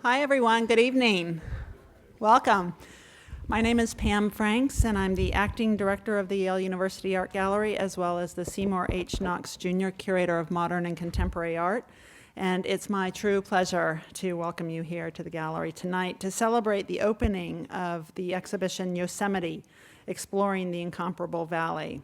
Hi, everyone. Good evening. Welcome. My name is Pam Franks, and I'm the acting director of the Yale University Art Gallery, as well as the Seymour H. Knox Jr. Curator of Modern and Contemporary Art. And it's my true pleasure to welcome you here to the gallery tonight to celebrate the opening of the exhibition Yosemite, Exploring the Incomparable Valley.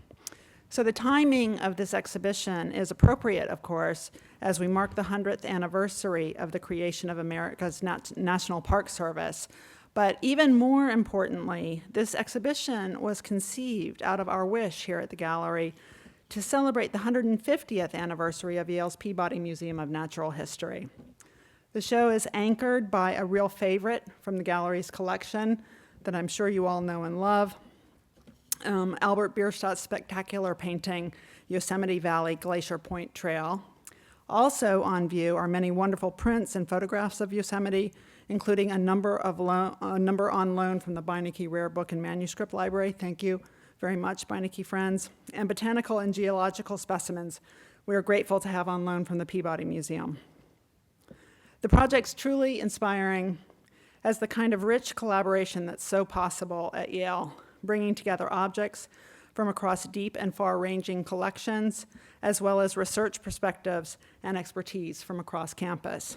So the timing of this exhibition is appropriate, of course, as we mark the 100th anniversary of the creation of America's National Park Service. But even more importantly, this exhibition was conceived out of our wish here at the gallery to celebrate the 150th anniversary of Yale's Peabody Museum of Natural History. The show is anchored by a real favorite from the gallery's collection that I'm sure you all know and love, Albert Bierstadt's spectacular painting, Yosemite Valley Glacier Point Trail. Also on view are many wonderful prints and photographs of Yosemite, including a number on loan from the Beinecke Rare Book and Manuscript Library. Thank you very much, Beinecke friends. And botanical and geological specimens we are grateful to have on loan from the Peabody Museum. The project's truly inspiring as the kind of rich collaboration that's so possible at Yale, bringing together objects from across deep and far-ranging collections, as well as research perspectives and expertise from across campus.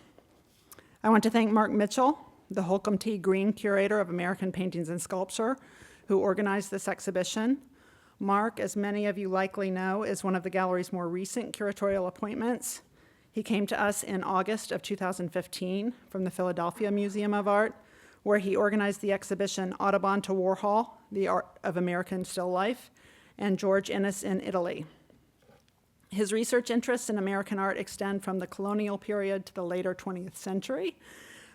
I want to thank Mark Mitchell, the Holcomb T. Green Curator of American Paintings and Sculpture, who organized this exhibition. Mark, as many of you likely know, is one of the gallery's more recent curatorial appointments. He came to us in August of 2015 from the Philadelphia Museum of Art, where he organized the exhibition Audubon to Warhol, The Art of American Still Life, and George Inness in Italy. His research interests in American art extend from the colonial period to the later 20th century,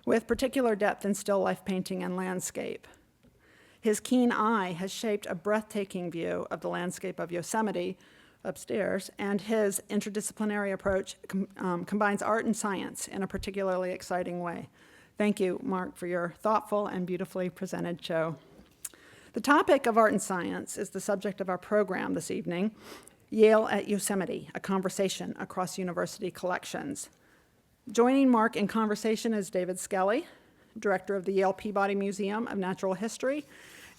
with particular depth in still life painting and landscape. His keen eye has shaped a breathtaking view of the landscape of Yosemite upstairs, and his interdisciplinary approach combines art and science in a particularly exciting way. Thank you, Mark, for your thoughtful and beautifully presented show. The topic of art and science is the subject of our program this evening, Yale at Yosemite, a conversation across university collections. Joining Mark in conversation is David Skelly, director of the Yale Peabody Museum of Natural History,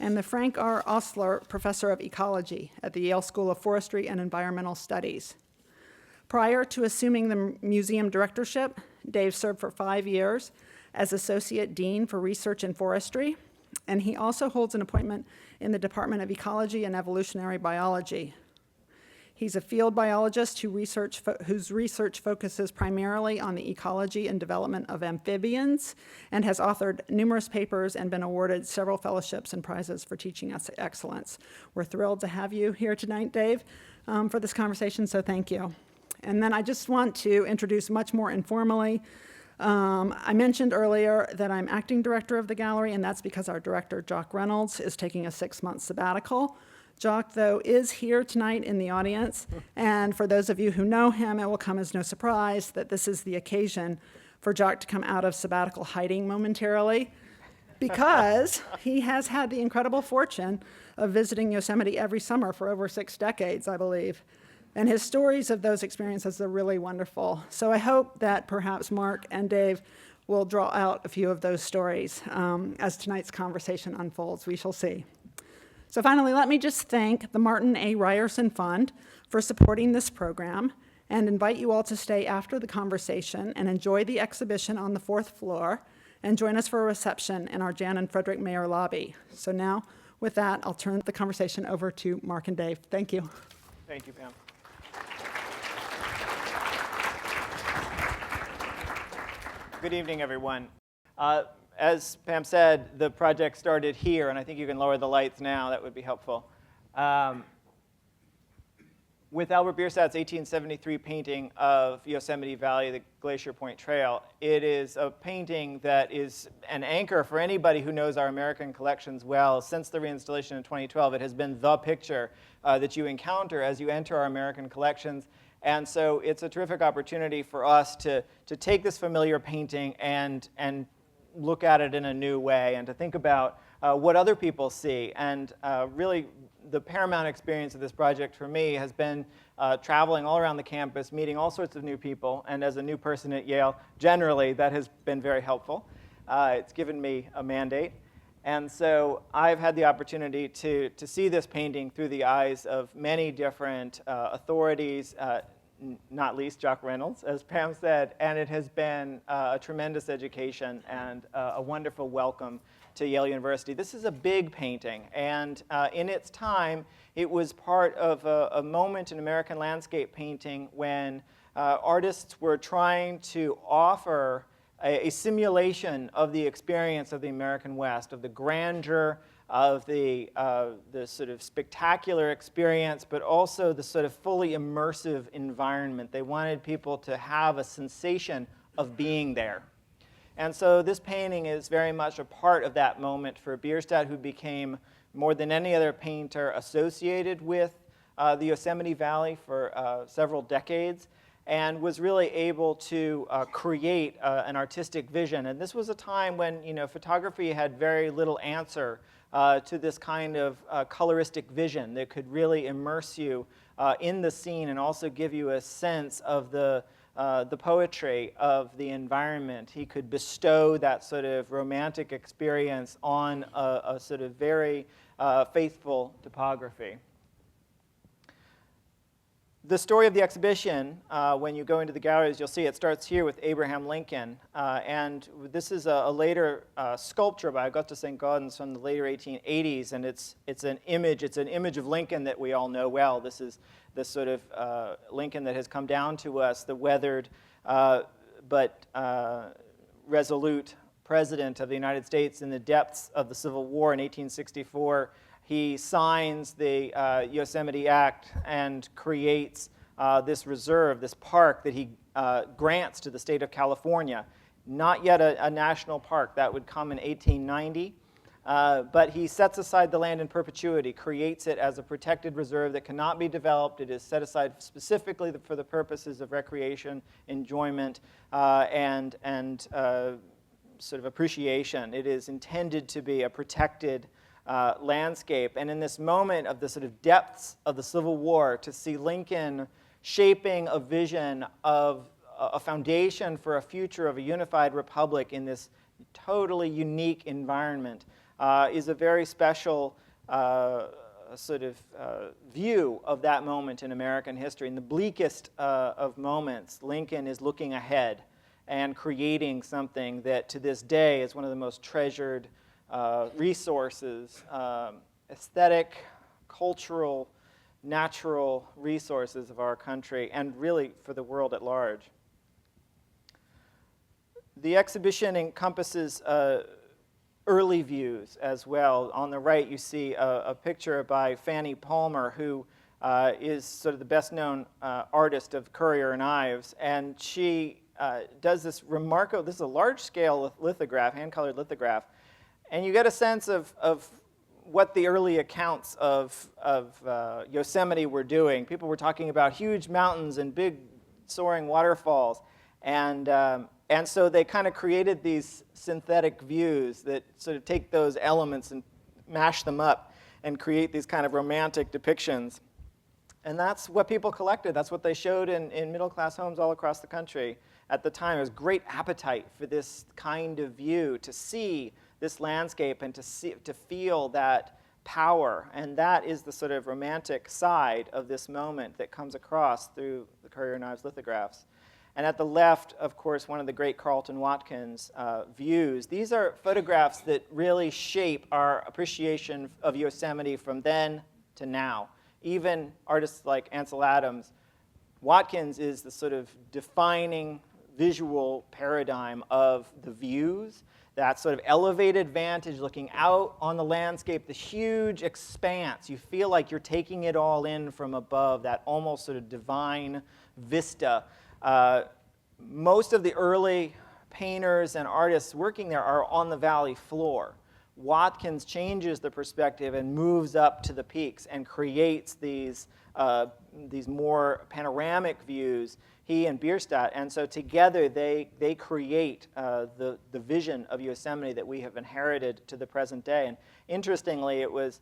and the Frank R. Osler Professor of Ecology at the Yale School of Forestry and Environmental Studies. Prior to assuming the museum directorship, Dave served for 5 years as Associate Dean for Research in Forestry, and he also holds an appointment in the Department of Ecology and Evolutionary Biology. He's a field biologist whose research focuses primarily on the ecology and development of amphibians, and has authored numerous papers and been awarded several fellowships and prizes for teaching excellence. We're thrilled to have you here tonight, Dave, for this conversation, so thank you. And then I just want to introduce much more informally. I mentioned earlier that I'm acting director of the gallery, and that's because our director, Jock Reynolds, is taking a 6-month sabbatical. Jock, though, is here tonight in the audience, and for those of you who know him, it will come as no surprise that this is the occasion for Jock to come out of sabbatical hiding momentarily, because he has had the incredible fortune of visiting Yosemite every summer for over 6 decades, I believe. And his stories of those experiences are really wonderful. So I hope that perhaps Mark and Dave will draw out a few of those stories as tonight's conversation unfolds. We shall see. So finally, let me just thank the Martin A. Ryerson Fund for supporting this program and invite you all to stay after the conversation and enjoy the exhibition on the 4th floor and join us for a reception in our Jan and Frederick Mayer lobby. So now, with that, I'll turn the conversation over to Mark and Dave. Thank you. Thank you, Pam. Good evening, everyone. As Pam said, the project started here, and I think you can lower the lights now. That would be helpful. With Albert Bierstadt's 1873 painting of Yosemite Valley, the Glacier Point Trail, it is a painting that is an anchor for anybody who knows our American collections well. Since the reinstallation in 2012, it has been the picture that you encounter as you enter our American collections. And so it's a terrific opportunity for us to take this familiar painting and look at it in a new way and to think about what other people see. And really, the paramount experience of this project for me has been traveling all around the campus, meeting all sorts of new people. And as a new person at Yale, generally, that has been very helpful. It's given me a mandate. And so I've had the opportunity to see this painting through the eyes of many different authorities, not least Jock Reynolds, as Pam said, and it has been a tremendous education and a wonderful welcome to Yale University. This is a big painting, and in its time, it was part of a moment in American landscape painting when artists were trying to offer a simulation of the experience of the American West, of the grandeur, of the sort of spectacular experience, but also the sort of fully immersive environment. They wanted people to have a sensation of being there. And so this painting is very much a part of that moment for Bierstadt, who became, more than any other painter, associated with the Yosemite Valley for several decades, and was really able to create an artistic vision. And this was a time when photography had very little answer to this kind of coloristic vision that could really immerse you in the scene and also give you a sense of the poetry of the environment. He could bestow that sort of romantic experience on a sort of very faithful topography. The story of the exhibition, when you go into the galleries, you'll see it starts here with Abraham Lincoln. And this is a later sculpture by Auguste St. Gaudens from the later 1880s. And it's an image of Lincoln that we all know well. This is this sort of Lincoln that has come down to us, the weathered but resolute president of the United States in the depths of the Civil War in 1864. He signs the Yosemite Act and creates this reserve, this park that he grants to the state of California. Not yet a national park. That would come in 1890. But he sets aside the land in perpetuity, creates it as a protected reserve that cannot be developed. It is set aside specifically for the purposes of recreation, enjoyment, and sort of appreciation. It is intended to be a protected landscape. And in this moment of the sort of depths of the Civil War, to see Lincoln shaping a vision of a foundation for a future of a unified republic in this totally unique environment is a very special sort of view of that moment in American history. In the bleakest of moments, Lincoln is looking ahead and creating something that to this day is one of the most treasured resources, aesthetic, cultural, natural resources of our country, and really for the world at large. The exhibition encompasses early views as well. On the right, you see a picture by Fanny Palmer, who is sort of the best-known artist of Currier and Ives, and she does this remarkable, this is a large-scale lithograph, hand-colored lithograph, and you get a sense of what the early accounts of Yosemite were doing. People were talking about huge mountains and big soaring waterfalls, and so they kind of created these synthetic views that sort of take those elements and mash them up and create these kind of romantic depictions. And that's what people collected. That's what they showed in middle-class homes all across the country at the time. There was great appetite for this kind of view, to see this landscape and to feel that power. And that is the sort of romantic side of this moment that comes across through the Currier and Ives lithographs. And at the left, of course, one of the great Carlton Watkins views. These are photographs that really shape our appreciation of Yosemite from then to now. Even artists like Ansel Adams, Watkins is the sort of defining visual paradigm of the views, that sort of elevated vantage looking out on the landscape, the huge expanse. You feel like you're taking it all in from above, that almost sort of divine vista. Most of the early painters and artists working there are on the valley floor. Watkins changes the perspective and moves up to the peaks and creates these more panoramic views, he and Bierstadt. And so together they create the vision of Yosemite that we have inherited to the present day. And interestingly, it was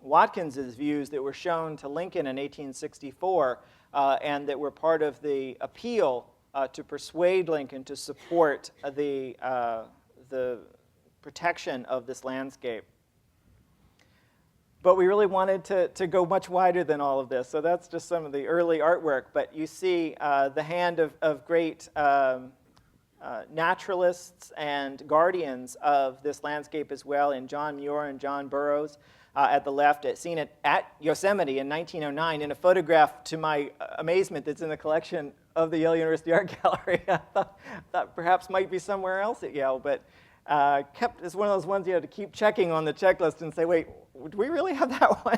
Watkins's views that were shown to Lincoln in 1864 and that were part of the appeal to persuade Lincoln to support the protection of this landscape. But we really wanted to go much wider than all of this. So that's just some of the early artwork. But you see the hand of great naturalists and guardians of this landscape as well, in John Muir and John Burroughs at the left, seen it at Yosemite in 1909 in a photograph, to my amazement, that's in the collection of the Yale University Art Gallery. I thought perhaps might be somewhere else at Yale, but it's one of those ones you have to keep checking on the checklist and say, wait, do we really have that one?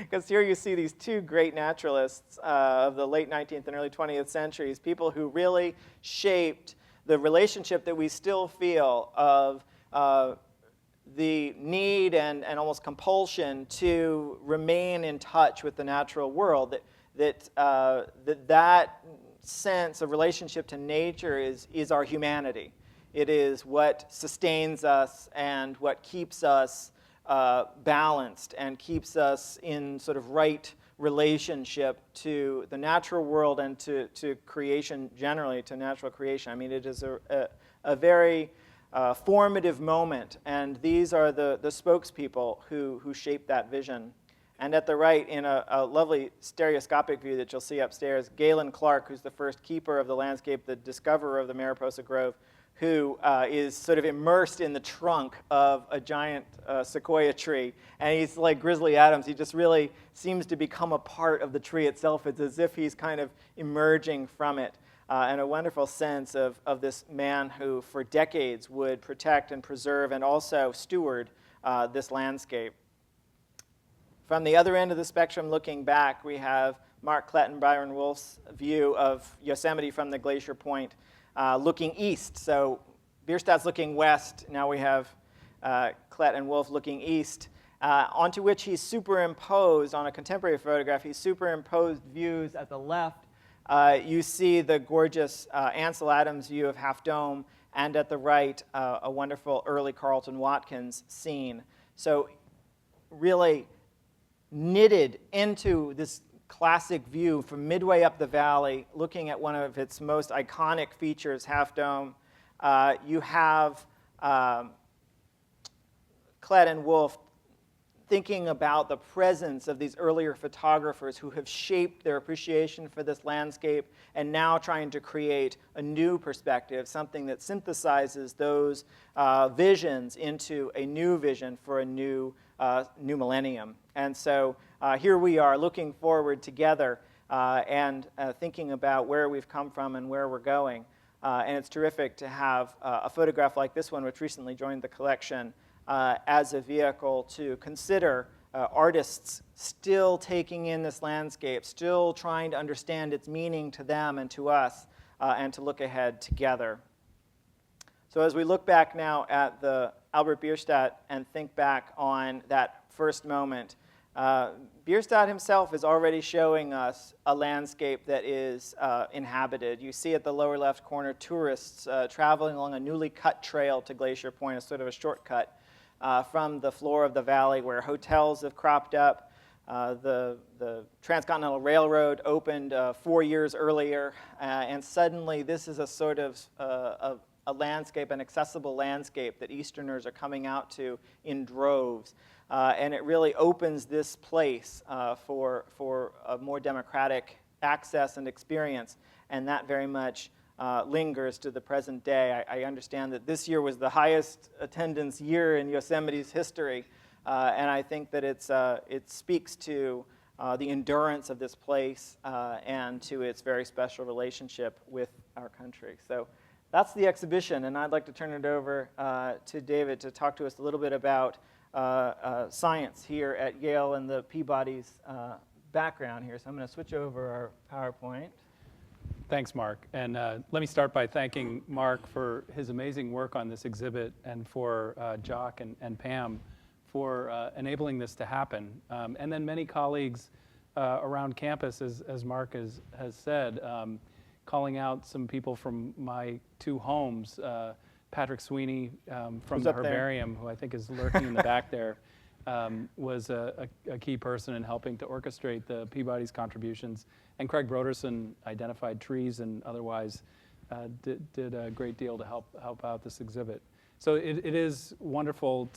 Because here you see these two great naturalists of the late 19th and early 20th centuries, people who really shaped the relationship that we still feel of the need and almost compulsion to remain in touch with the natural world. That sense of relationship to nature is our humanity. It is what sustains us and what keeps us balanced and keeps us in sort of right relationship to the natural world and to creation generally, to natural creation. I mean, it is a very formative moment, and these are the spokespeople who shape that vision. And at the right, in a lovely stereoscopic view that you'll see upstairs, Galen Clark, who's the first keeper of the landscape, the discoverer of the Mariposa Grove, who is sort of immersed in the trunk of a giant sequoia tree. And he's like Grizzly Adams. He just really seems to become a part of the tree itself. It's as if he's kind of emerging from it. And a wonderful sense of this man who, for decades, would protect and preserve and also steward this landscape. From the other end of the spectrum, looking back, we have Mark Klett and Byron Wolf's view of Yosemite from the glacier point, looking east. So Bierstadt's looking west. Now we have Klett and Wolf looking east, onto which he's superimposed, on a contemporary photograph, he's superimposed views at the left. You see the gorgeous Ansel Adams view of Half Dome, and at the right, a wonderful early Carlton Watkins scene. So really knitted into this classic view from midway up the valley, looking at one of its most iconic features, Half Dome. You have Klett and Wolf thinking about the presence of these earlier photographers who have shaped their appreciation for this landscape and now trying to create a new perspective, something that synthesizes those visions into a new vision for a new millennium. And so here we are looking forward together and thinking about where we've come from and where we're going. And it's terrific to have a photograph like this one, which recently joined the collection, as a vehicle to consider artists still taking in this landscape, still trying to understand its meaning to them and to us, and to look ahead together. So as we look back now at the Albert Bierstadt and think back on that first moment, Bierstadt himself is already showing us a landscape that is inhabited. You see at the lower left corner tourists traveling along a newly cut trail to Glacier Point, a sort of a shortcut from the floor of the valley where hotels have cropped up. The Transcontinental Railroad opened 4 years earlier, and suddenly this is a sort of a landscape, an accessible landscape that Easterners are coming out to in droves. And it really opens this place for a more democratic access and experience, and that very much lingers to the present day. I understand that this year was the highest attendance year in Yosemite's history, and I think that it speaks to the endurance of this place and to its very special relationship with our country. So that's the exhibition, and I'd like to turn it over to David to talk to us a little bit about science here at Yale and the Peabody's background here. So I'm going to switch over our PowerPoint. Thanks, Mark. And let me start by thanking Mark for his amazing work on this exhibit and for Jock and Pam for enabling this to happen. And then many colleagues around campus, as Mark has said, calling out some people from my two homes, Patrick Sweeney from the Herbarium, who I think is lurking in the back there, was a key person in helping to orchestrate the Peabody's contributions. And Craig Broderson identified trees and otherwise did a great deal to help out this exhibit. So it is wonderful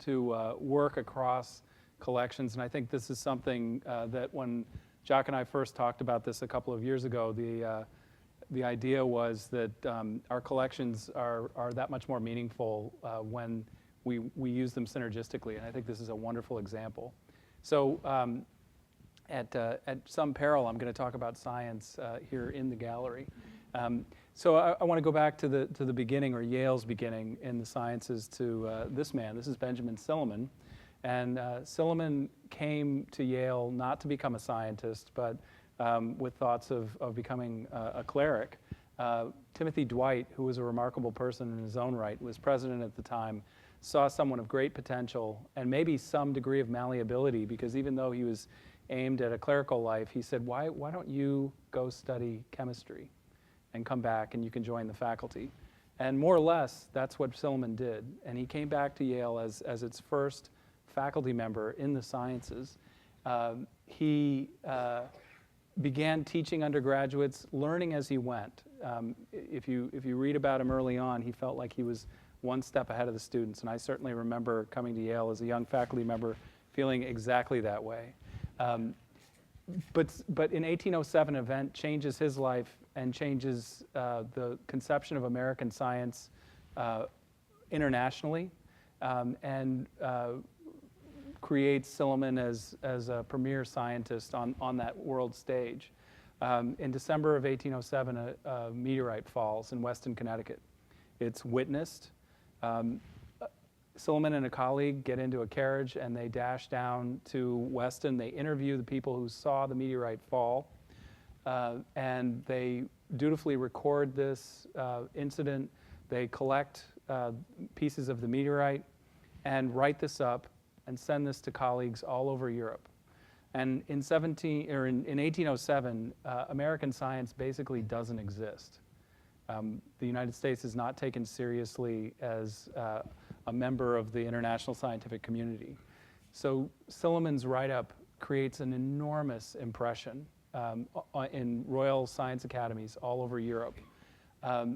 to work across collections, and I think this is something that when Jock and I first talked about this a couple of years ago, the idea was that our collections are that much more meaningful when we use them synergistically, and I think this is a wonderful example. So at some peril, I'm going to talk about science here in the gallery. So I want to go back to the beginning, or Yale's beginning in the sciences, to this man. This is Benjamin Silliman. And Silliman came to Yale not to become a scientist, but with thoughts of becoming a cleric. Timothy Dwight, who was a remarkable person in his own right, was president at the time, saw someone of great potential and maybe some degree of malleability, because even though he was aimed at a clerical life, he said, why don't you go study chemistry and come back and you can join the faculty? And more or less, that's what Silliman did. And he came back to Yale as its first faculty member in the sciences. He began teaching undergraduates, learning as he went. If you read about him early on, he felt like he was one step ahead of the students. And I certainly remember coming to Yale as a young faculty member feeling exactly that way. But in 1807, an event changes his life and changes the conception of American science internationally, and creates Silliman as a premier scientist on that world stage. In December of 1807, a meteorite falls in Weston, Connecticut. It's witnessed. Silliman and a colleague get into a carriage and they dash down to Weston. They interview the people who saw the meteorite fall, and they dutifully record this incident. They collect pieces of the meteorite and write this up and send this to colleagues all over Europe. And in 1807, American science basically doesn't exist. The United States is not taken seriously as a member of the international scientific community. So Silliman's write-up creates an enormous impression in Royal Science Academies all over Europe.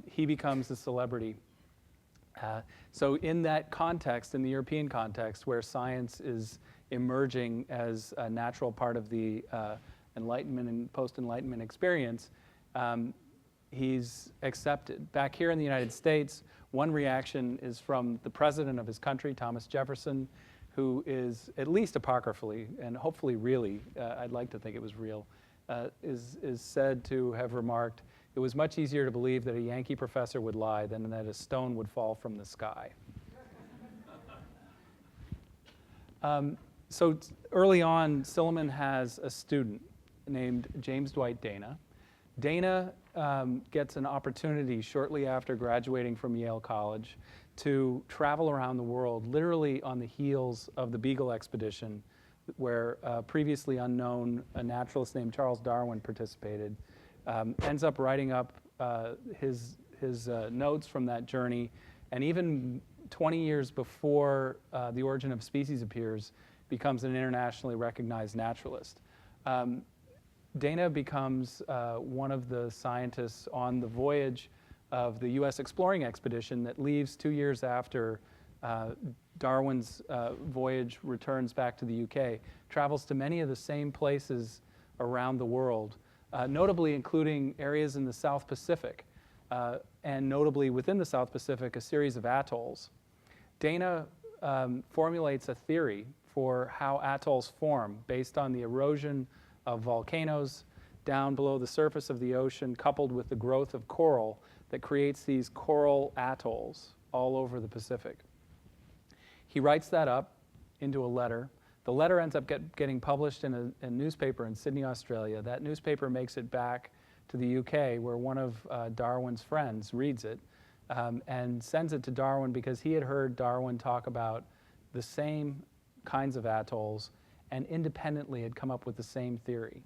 He becomes a celebrity. So in that context, in the European context, where science is emerging as a natural part of the Enlightenment and post-Enlightenment experience, he's accepted. Back here in the United States, one reaction is from the president of his country, Thomas Jefferson, who is, at least apocryphally, and hopefully really, I'd like to think it was real, is said to have remarked, "It was much easier to believe that a Yankee professor would lie than that a stone would fall from the sky." So early on, Silliman has a student named James Dwight Dana. Dana gets an opportunity shortly after graduating from Yale College to travel around the world, literally on the heels of the Beagle expedition, where previously unknown a naturalist named Charles Darwin participated. Ends up writing up his notes from that journey, and even 20 years before The Origin of Species appears, becomes an internationally recognized naturalist. Dana becomes one of the scientists on the voyage of the U.S. exploring expedition that leaves 2 years after Darwin's voyage returns back to the UK, travels to many of the same places around the world, notably including areas in the South Pacific, and notably within the South Pacific, a series of atolls. Dana formulates a theory for how atolls form based on the erosion of volcanoes down below the surface of the ocean, coupled with the growth of coral that creates these coral atolls all over the Pacific. He writes that up into a letter. The letter ends up getting published in a newspaper in Sydney, Australia. That newspaper makes it back to the UK, where one of Darwin's friends reads it and sends it to Darwin because he had heard Darwin talk about the same kinds of atolls and independently had come up with the same theory.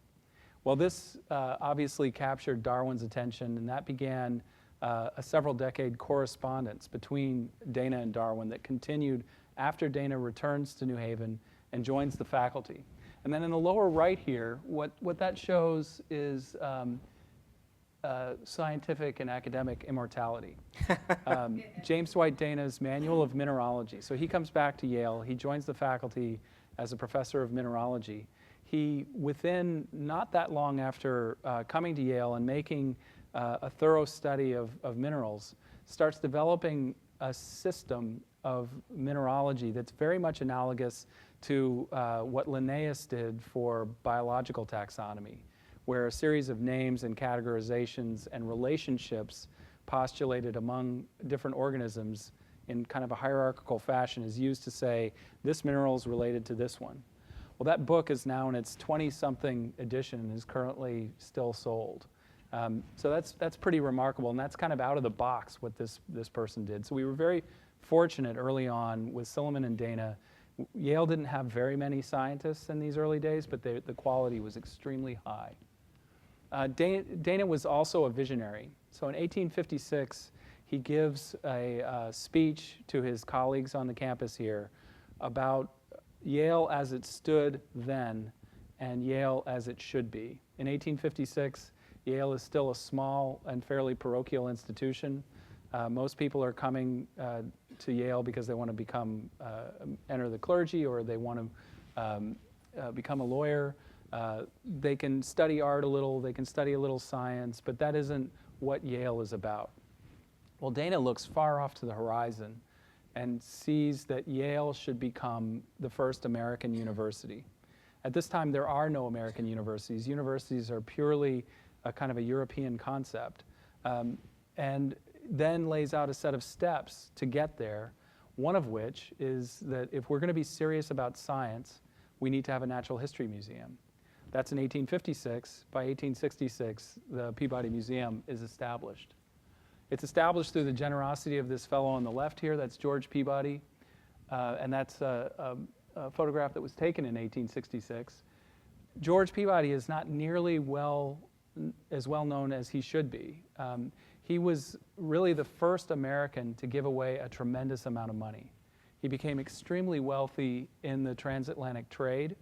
Well, this obviously captured Darwin's attention, and that began a several-decade correspondence between Dana and Darwin that continued after Dana returns to New Haven and joins the faculty. And then in the lower right here, what that shows is scientific and academic immortality. James Dwight Dana's Manual of Mineralogy. So he comes back to Yale. He joins the faculty as a professor of mineralogy. He, within not that long after coming to Yale and making a thorough study of minerals, starts developing a system of mineralogy that's very much analogous to what Linnaeus did for biological taxonomy, where a series of names and categorizations and relationships postulated among different organisms in kind of a hierarchical fashion is used to say, this mineral is related to this one. Well, that book is now in its 20-something edition and is currently still sold. So that's pretty remarkable, and that's kind of out of the box what this person did. So we were very fortunate early on with Silliman and Dana. Yale didn't have very many scientists in these early days, but the quality was extremely high. Dana was also a visionary. So in 1856, he gives a speech to his colleagues on the campus here about Yale as it stood then and Yale as it should be. In 1856, Yale is still a small and fairly parochial institution. Most people are coming to Yale because they want to become, enter the clergy, or they want to become a lawyer. They can study art a little, they can study a little science, but that isn't what Yale is about. Well, Dana looks far off to the horizon and sees that Yale should become the first American university. At this time, there are no American universities. Universities are purely a kind of a European concept, and then lays out a set of steps to get there, one of which is that if we're going to be serious about science, we need to have a natural history museum. That's in 1856. By 1866, the Peabody Museum is established. It's established through the generosity of this fellow on the left here. That's George Peabody, and that's a photograph that was taken in 1866. George Peabody is not nearly as well known as he should be. He was really the first American to give away a tremendous amount of money. He became extremely wealthy in the transatlantic trade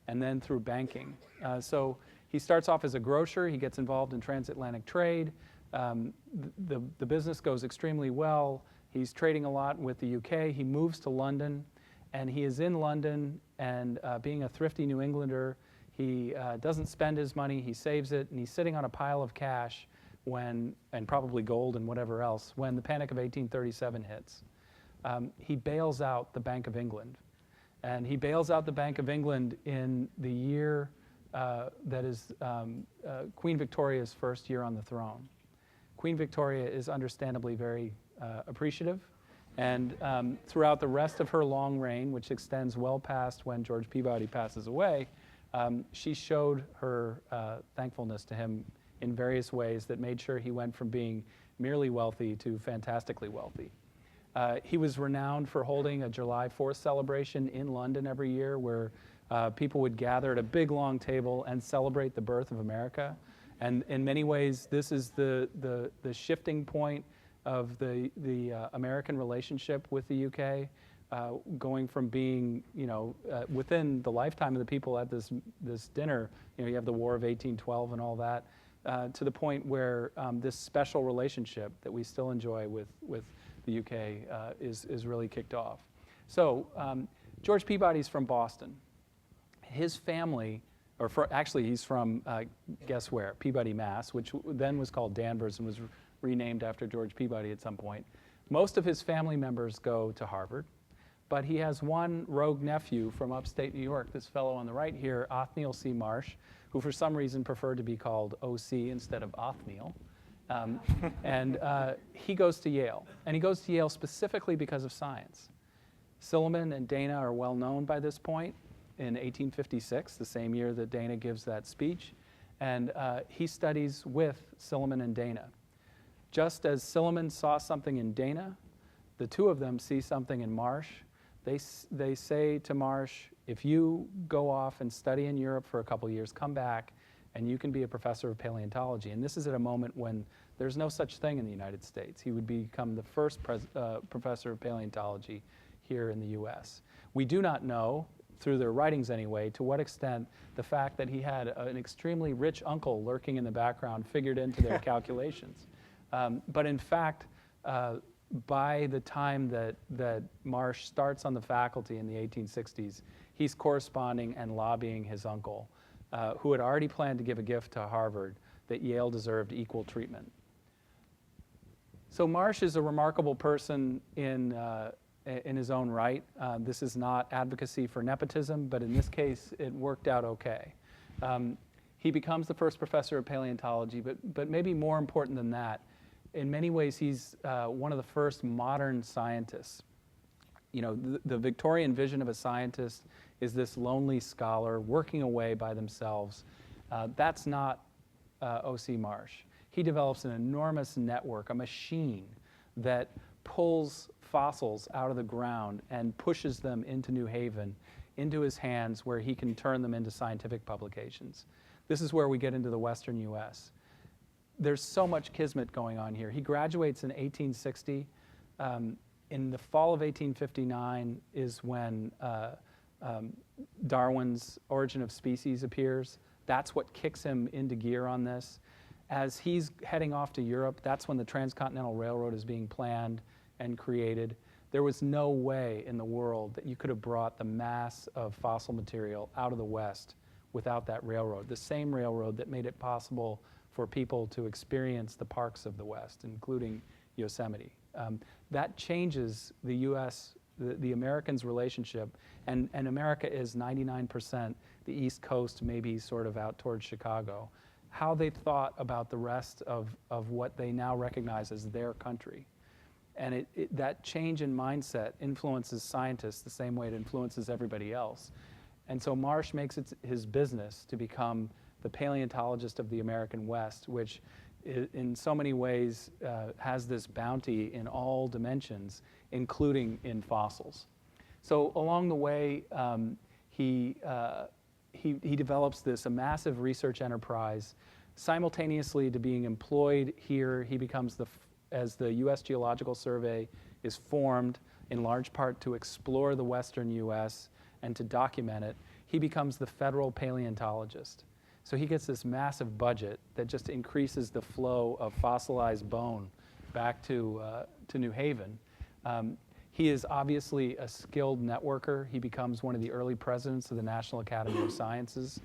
and then through banking. So he starts off as a grocer. He gets involved in transatlantic trade. The business goes extremely well. He's trading a lot with the UK. He moves to London, and he is in London, and being a thrifty New Englander, he doesn't spend his money, he saves it, and he's sitting on a pile of cash and probably gold and whatever else, when the Panic of 1837 hits. He bails out the Bank of England. And he bails out the Bank of England in the year that is Queen Victoria's first year on the throne. Queen Victoria is understandably very appreciative. And throughout the rest of her long reign, which extends well past when George Peabody passes away, she showed her thankfulness to him in various ways that made sure he went from being merely wealthy to fantastically wealthy. He was renowned for holding a July 4th celebration in London every year where people would gather at a big long table and celebrate the birth of America. And in many ways, this is the shifting point of the American relationship with the UK, going from being, within the lifetime of the people at this dinner, you have the War of 1812 and all that, to the point where this special relationship that we still enjoy with the UK is really kicked off. So George Peabody's from Boston. His family, actually he's from, guess where? Peabody, Mass., which then was called Danvers and was renamed after George Peabody at some point. Most of his family members go to Harvard, but he has one rogue nephew from upstate New York, this fellow on the right here, Othniel C. Marsh, who for some reason preferred to be called O.C. instead of Othniel. And he goes to Yale. And he goes to Yale specifically because of science. Silliman and Dana are well known by this point in 1856, the same year that Dana gives that speech. And he studies with Silliman and Dana. Just as Silliman saw something in Dana, the two of them see something in Marsh. They say to Marsh, if you go off and study in Europe for a couple years, come back, and you can be a professor of paleontology. And this is at a moment when there's no such thing in the United States. He would become the first professor of paleontology here in the US. We do not know through their writings anyway, to what extent the fact that he had an extremely rich uncle lurking in the background figured into their calculations. But in fact, by the time that Marsh starts on the faculty in the 1860s, he's corresponding and lobbying his uncle, who had already planned to give a gift to Harvard, that Yale deserved equal treatment. So Marsh is a remarkable person in his own right. This is not advocacy for nepotism, but in this case, it worked out okay. He becomes the first professor of paleontology, but maybe more important than that, in many ways, he's one of the first modern scientists. You know, the Victorian vision of a scientist is this lonely scholar working away by themselves. That's not O.C. Marsh. He develops an enormous network, a machine that pulls fossils out of the ground and pushes them into New Haven, into his hands, where he can turn them into scientific publications. This is where we get into the Western U.S. There's so much kismet going on here. He graduates in 1860. In the fall of 1859 is when Darwin's Origin of Species appears. That's what kicks him into gear on this. As he's heading off to Europe, that's when the Transcontinental Railroad is being planned and created. There was no way in the world that you could have brought the mass of fossil material out of the West without that railroad, the same railroad that made it possible for people to experience the parks of the West, including Yosemite. That changes the U.S., the Americans' relationship, and America is 99% the East Coast, maybe sort of out towards Chicago, how they thought about the rest of what they now recognize as their country. And that change in mindset influences scientists the same way it influences everybody else. And so Marsh makes it his business to become the paleontologist of the American West, which in so many ways has this bounty in all dimensions, including in fossils. So along the way, he develops a massive research enterprise. Simultaneously to being employed here, he becomes as the U.S. Geological Survey is formed in large part to explore the Western U.S. and to document it, he becomes the federal paleontologist. So he gets this massive budget that just increases the flow of fossilized bone back to New Haven. He is obviously a skilled networker. He becomes one of the early presidents of the National Academy of Sciences,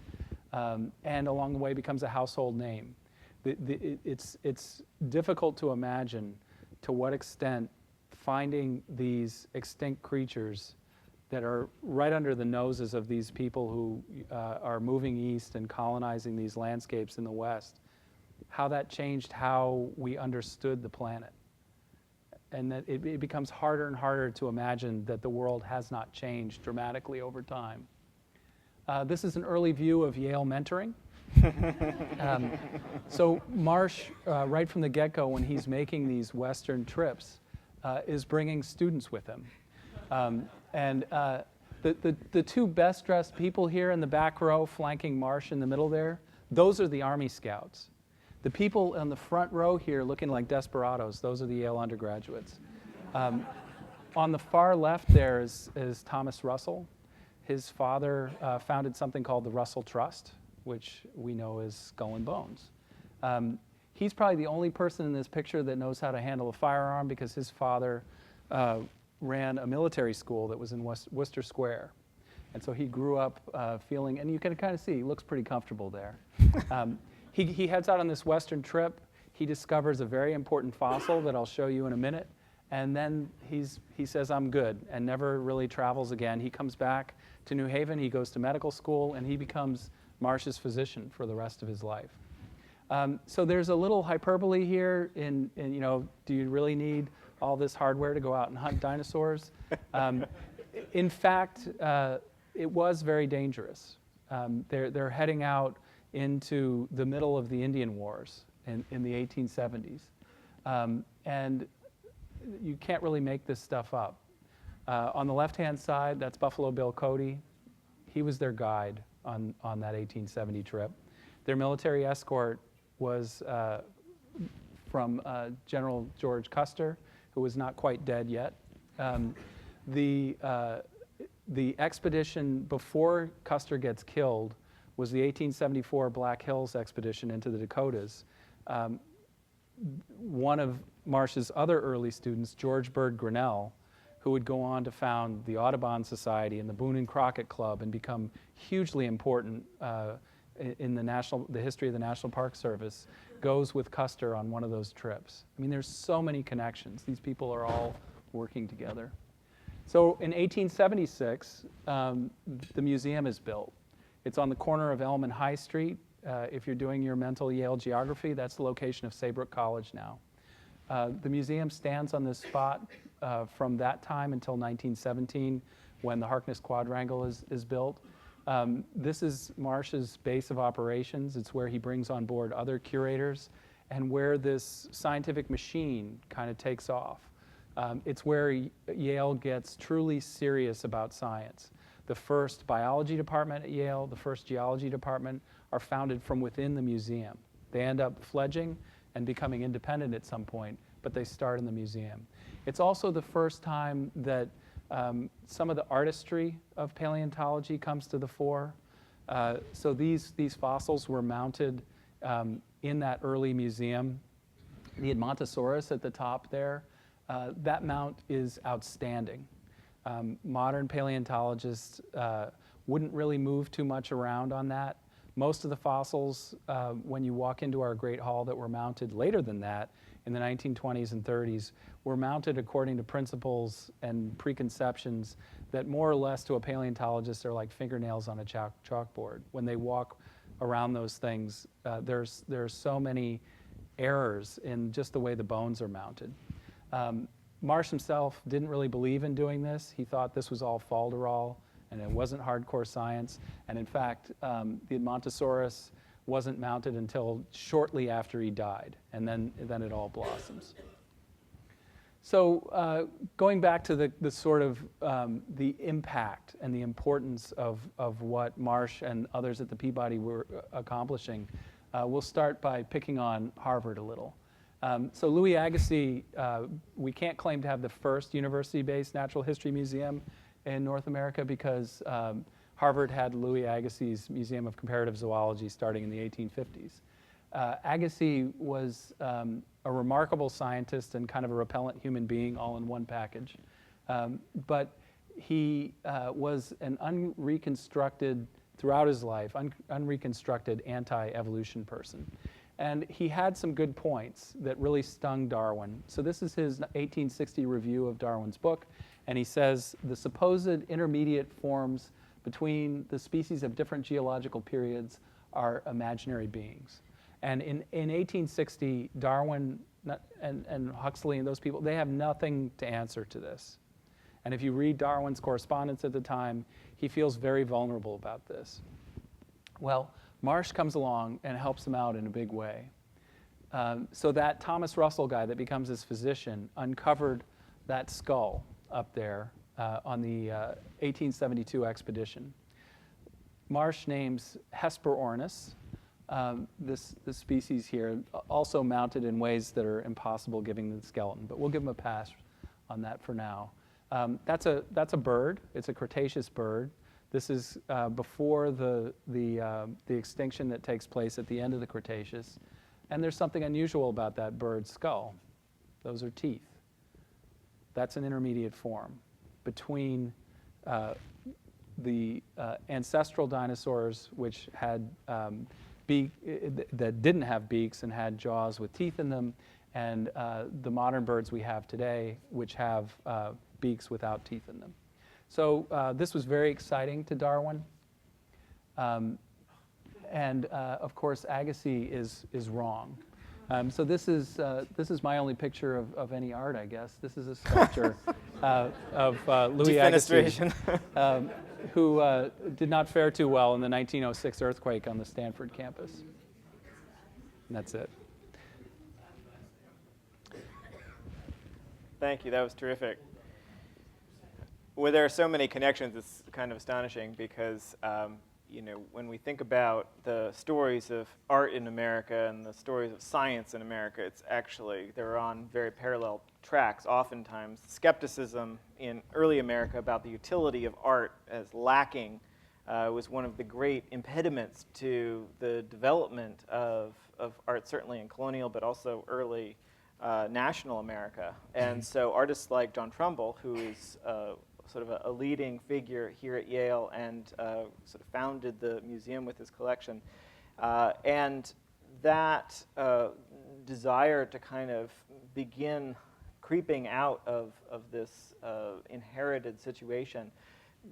and along the way becomes a household name. It's difficult to imagine to what extent finding these extinct creatures that are right under the noses of these people who are moving east and colonizing these landscapes in the West, how that changed how we understood the planet. And that it becomes harder and harder to imagine that the world has not changed dramatically over time. This is an early view of Yale mentoring. So Marsh, right from the get-go, when he's making these Western trips, is bringing students with him. And the two best-dressed people here in the back row, flanking Marsh in the middle there, those are the Army Scouts. The people in the front row here looking like desperados, those are the Yale undergraduates. On the far left there is Thomas Russell. His father founded something called the Russell Trust, which we know is Skull and Bones. He's probably the only person in this picture that knows how to handle a firearm because his father ran a military school that was in Worcester Square. And so he grew up feeling, and you can kind of see, he looks pretty comfortable there. He heads out on this Western trip. He discovers a very important fossil that I'll show you in a minute. And then he says, I'm good, and never really travels again. He comes back to New Haven, he goes to medical school, and he becomes Marsh's physician for the rest of his life. So there's a little hyperbole here in do you really need all this hardware to go out and hunt dinosaurs? In fact, it was very dangerous. They're heading out into the middle of the Indian Wars in the 1870s. And you can't really make this stuff up. On the left-hand side, that's Buffalo Bill Cody. He was their guide on that 1870 trip. Their military escort was from General George Custer, who was not quite dead yet. The expedition before Custer gets killed was the 1874 Black Hills expedition into the Dakotas. One of Marsh's other early students, George Bird Grinnell, who would go on to found the Audubon Society and the Boone and Crockett Club and become hugely important in the history of the National Park Service, goes with Custer on one of those trips. I mean, there's so many connections. These people are all working together. So in 1876, the museum is built. It's on the corner of Elm and High Street. If you're doing your mental Yale geography, that's the location of Saybrook College now. The museum stands on this spot from that time until 1917, when the Harkness Quadrangle is built. This is Marsh's base of operations. It's where he brings on board other curators and where this scientific machine kind of takes off. It's where Yale gets truly serious about science. The first biology department at Yale, the first geology department are founded from within the museum. They end up fledging and becoming independent at some point, but they start in the museum. It's also the first time that some of the artistry of paleontology comes to the fore. So these fossils were mounted in that early museum. The Edmontosaurus at the top there, that mount is outstanding. Modern paleontologists wouldn't really move too much around on that. Most of the fossils, when you walk into our Great Hall that were mounted later than that, in the 1920s and 30s, were mounted according to principles and preconceptions that more or less to a paleontologist are like fingernails on a chalkboard. When they walk around those things, there's so many errors in just the way the bones are mounted. Marsh himself didn't really believe in doing this. He thought this was all falderall and it wasn't hardcore science. And in fact, the Edmontosaurus wasn't mounted until shortly after he died, and then it all blossoms. So going back to the sort of the impact and the importance of what Marsh and others at the Peabody were accomplishing, we'll start by picking on Harvard a little. So Louis Agassiz, we can't claim to have the first university-based natural history museum in North America because Harvard had Louis Agassiz's Museum of Comparative Zoology starting in the 1850s. Agassiz was a remarkable scientist and kind of a repellent human being all in one package. But he was an unreconstructed, throughout his life, unreconstructed anti-evolution person. And he had some good points that really stung Darwin. So this is his 1860 review of Darwin's book. And he says, the supposed intermediate forms between the species of different geological periods are imaginary beings. And in 1860, Darwin and Huxley and those people, they have nothing to answer to this. And if you read Darwin's correspondence at the time, he feels very vulnerable about this. Well, Marsh comes along and helps him out in a big way. So that Thomas Russell guy that becomes his physician uncovered that skull up there on the 1872 expedition. Marsh names Hesperornis, this species here, also mounted in ways that are impossible given the skeleton, but we'll give him a pass on that for now. That's a bird. It's a Cretaceous bird. This is before the extinction that takes place at the end of the Cretaceous. And there's something unusual about that bird's skull. Those are teeth. That's an intermediate form between the ancestral dinosaurs, which had that didn't have beaks and had jaws with teeth in them, and the modern birds we have today, which have beaks without teeth in them. So this was very exciting to Darwin. And of course, Agassiz is wrong. So this is my only picture of any art, I guess. This is a sculpture of Louis Agassiz, who did not fare too well in the 1906 earthquake on the Stanford campus. And that's it. Thank you. That was terrific. Well, there are so many connections. It's kind of astonishing because when we think about the stories of art in America and the stories of science in America, it's actually, they're on very parallel tracks. Oftentimes, skepticism in early America about the utility of art as lacking was one of the great impediments to the development of art, certainly in colonial, but also early national America. And so artists like John Trumbull, who is sort of a leading figure here at Yale and sort of founded the museum with his collection. And that desire to kind of begin creeping out of this inherited situation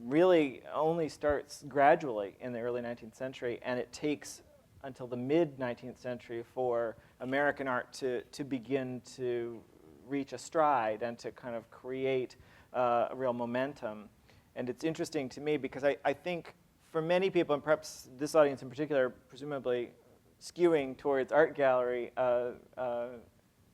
really only starts gradually in the early 19th century, and it takes until the mid-19th century for American art to begin to reach a stride and to kind of create a real momentum. And it's interesting to me because I think for many people, and perhaps this audience in particular, presumably skewing towards art gallery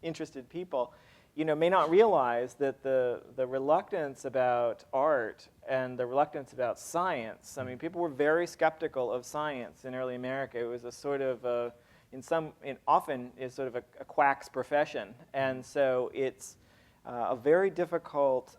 interested people, may not realize that the reluctance about art and the reluctance about science, I mean, people were very skeptical of science in early America. It was a sort of, often is sort of a quack's profession. And so it's a very difficult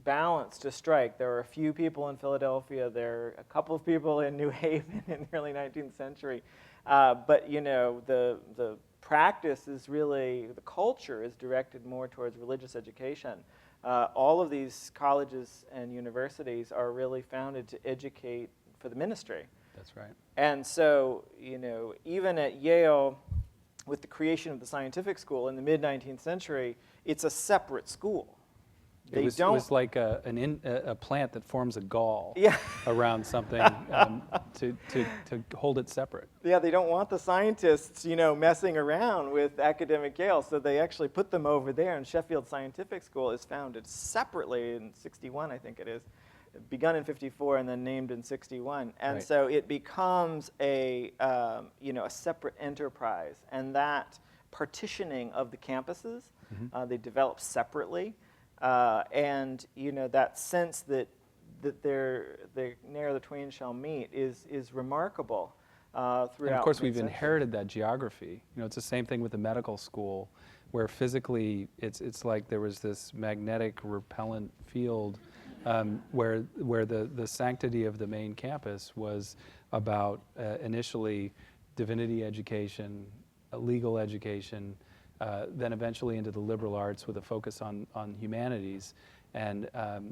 balance to strike. There were a few people in Philadelphia, there are a couple of people in New Haven in the early 19th century. But the practice is really, the culture is directed more towards religious education. All of these colleges and universities are really founded to educate for the ministry. That's right. And so, even at Yale, with the creation of the scientific school in the mid-19th century, it's a separate school. It was like a plant that forms a gall around something to hold it separate. Yeah, they don't want the scientists, messing around with academic Yale, so they actually put them over there. And Sheffield Scientific School is founded separately in '61, I think it is, begun in '54 and then named in '61. And Right. so it becomes a separate enterprise. And that partitioning of the campuses, they develop separately. And that sense that the ne'er the twain shall meet is remarkable throughout. And of course, we've mid-century. inherited that geography. It's the same thing with the medical school, where physically it's like there was this magnetic repellent field where the sanctity of the main campus was about initially divinity education, legal education. Then eventually into the liberal arts with a focus on humanities, and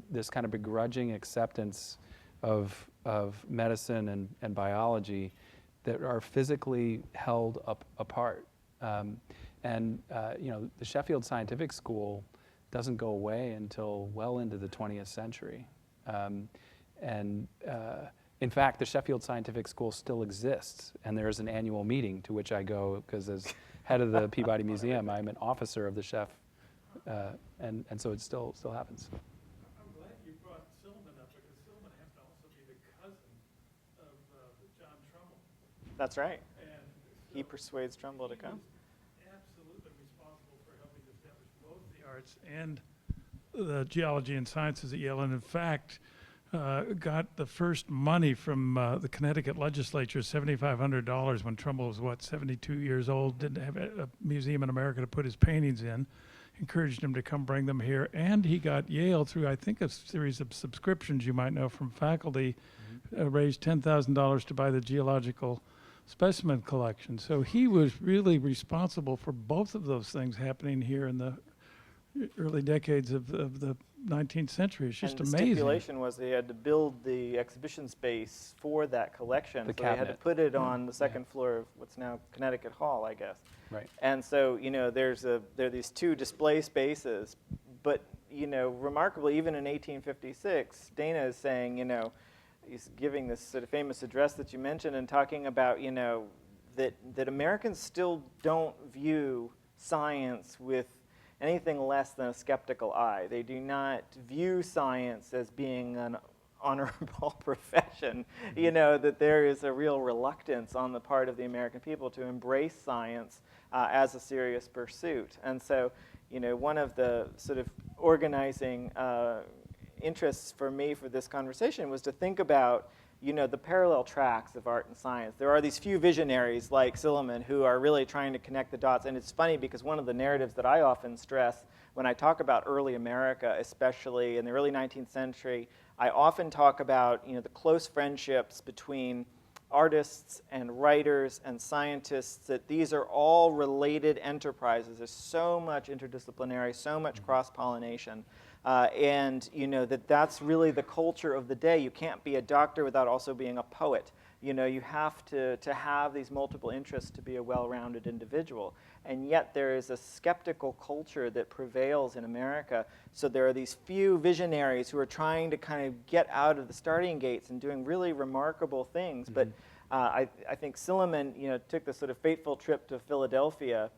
this kind of begrudging acceptance of medicine and biology that are physically held apart. The Sheffield Scientific School doesn't go away until well into the 20th century. In fact, the Sheffield Scientific School still exists, and there is an annual meeting to which I go because as head of the Peabody Museum, I'm an officer of the Chef, and so it still happens. I'm glad you brought Silliman up because Silliman has to also be the cousin of John Trumbull. That's right. And He persuades Trumbull to come. absolutely responsible for helping to establish both the arts and the geology and sciences at Yale, and in fact, got the first money from the Connecticut legislature, $7,500, when Trumbull was, 72 years old, didn't have a museum in America to put his paintings in, encouraged him to come bring them here, and he got Yale through, I think, a series of subscriptions you might know from faculty, raised $10,000 to buy the geological specimen collection. So he was really responsible for both of those things happening here in the early decades of the 19th century. It's just and the amazing. stipulation was they had to build the exhibition space for that collection. The so they had to cabinet. put it on the second floor of what's now Connecticut Hall, I guess. Right. And so, there are these two display spaces, but, remarkably, even in 1856, Dana is saying, he's giving this sort of famous address that you mentioned and talking about, that Americans still don't view science with anything less than a skeptical eye. They do not view science as being an honorable profession. That there is a real reluctance on the part of the American people to embrace science as a serious pursuit. And so, one of the sort of organizing interests for me for this conversation was to think about the parallel tracks of art and science. There are these few visionaries like Silliman who are really trying to connect the dots. And it's funny because one of the narratives that I often stress when I talk about early America, especially in the early 19th century, I often talk about the close friendships between artists and writers and scientists, that these are all related enterprises. There's so much interdisciplinary, so much cross-pollination. And that's really the culture of the day. You can't be a doctor without also being a poet. You have to have these multiple interests to be a well-rounded individual. And yet there is a skeptical culture that prevails in America. So there are these few visionaries who are trying to kind of get out of the starting gates and doing really remarkable things. But I think Silliman took this sort of fateful trip to Philadelphia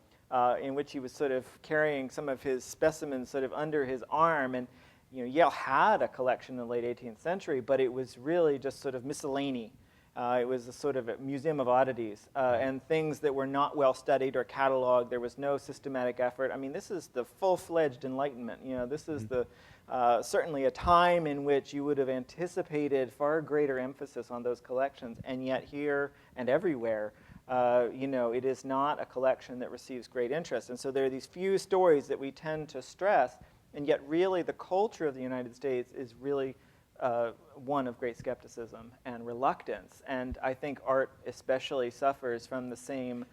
in which he was sort of carrying some of his specimens sort of under his arm. And Yale had a collection in the late 18th century, but it was really just sort of miscellany. It was a sort of a museum of oddities and things that were not well studied or cataloged. There was no systematic effort. I mean, this is the full-fledged Enlightenment. This is the certainly a time in which you would have anticipated far greater emphasis on those collections, and yet here and everywhere, it is not a collection that receives great interest. And so there are these few stories that we tend to stress, and yet really the culture of the United States is really one of great skepticism and reluctance. And I think art especially suffers from the same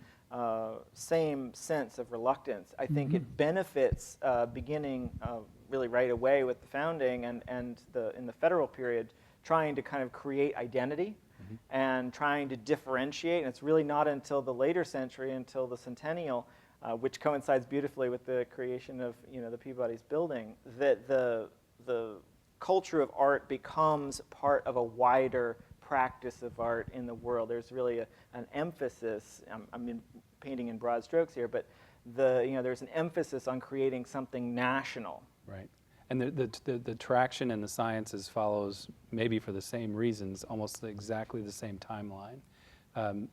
sense of reluctance. I think it benefits beginning really right away with the founding and in the federal period, trying to kind of create identity and trying to differentiate. And it's really not until the later century, until the centennial, which coincides beautifully with the creation of the Peabody's building, that the culture of art becomes part of a wider practice of art in the world. There's really an emphasis. I'm painting in broad strokes here, but there's an emphasis on creating something national. Right. And the traction in the sciences follows, maybe for the same reasons, almost exactly the same timeline.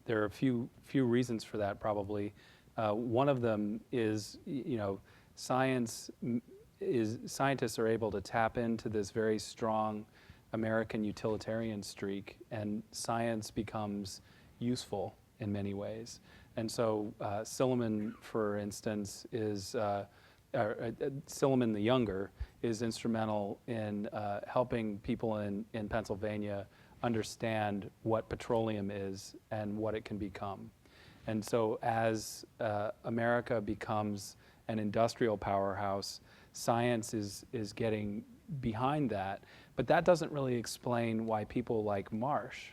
There are a few reasons for that, probably. One of them is, scientists are able to tap into this very strong American utilitarian streak, and science becomes useful in many ways. And so Silliman, for instance, Silliman the Younger is instrumental in helping people in Pennsylvania understand what petroleum is and what it can become. And so as America becomes an industrial powerhouse, science is getting behind that. But that doesn't really explain why people like Marsh,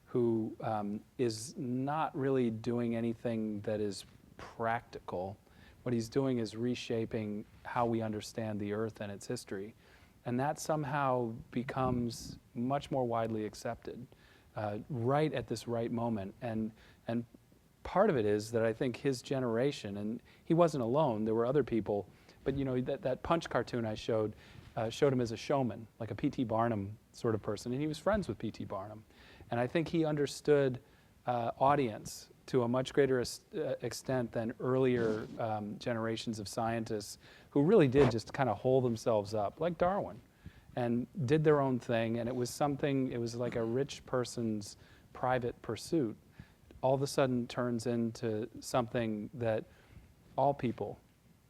who is not really doing anything that is practical. What he's doing is reshaping how we understand the Earth and its history. And that somehow becomes much more widely accepted right at this right moment. And part of it is that I think his generation, and he wasn't alone, there were other people, but that Punch cartoon I showed him as a showman, like a P.T. Barnum sort of person, and he was friends with P.T. Barnum. And I think he understood audience to a much greater extent than earlier generations of scientists who really did just kind of hold themselves up, like Darwin, and did their own thing. And it was like a rich person's private pursuit. All of a sudden turns into something that all people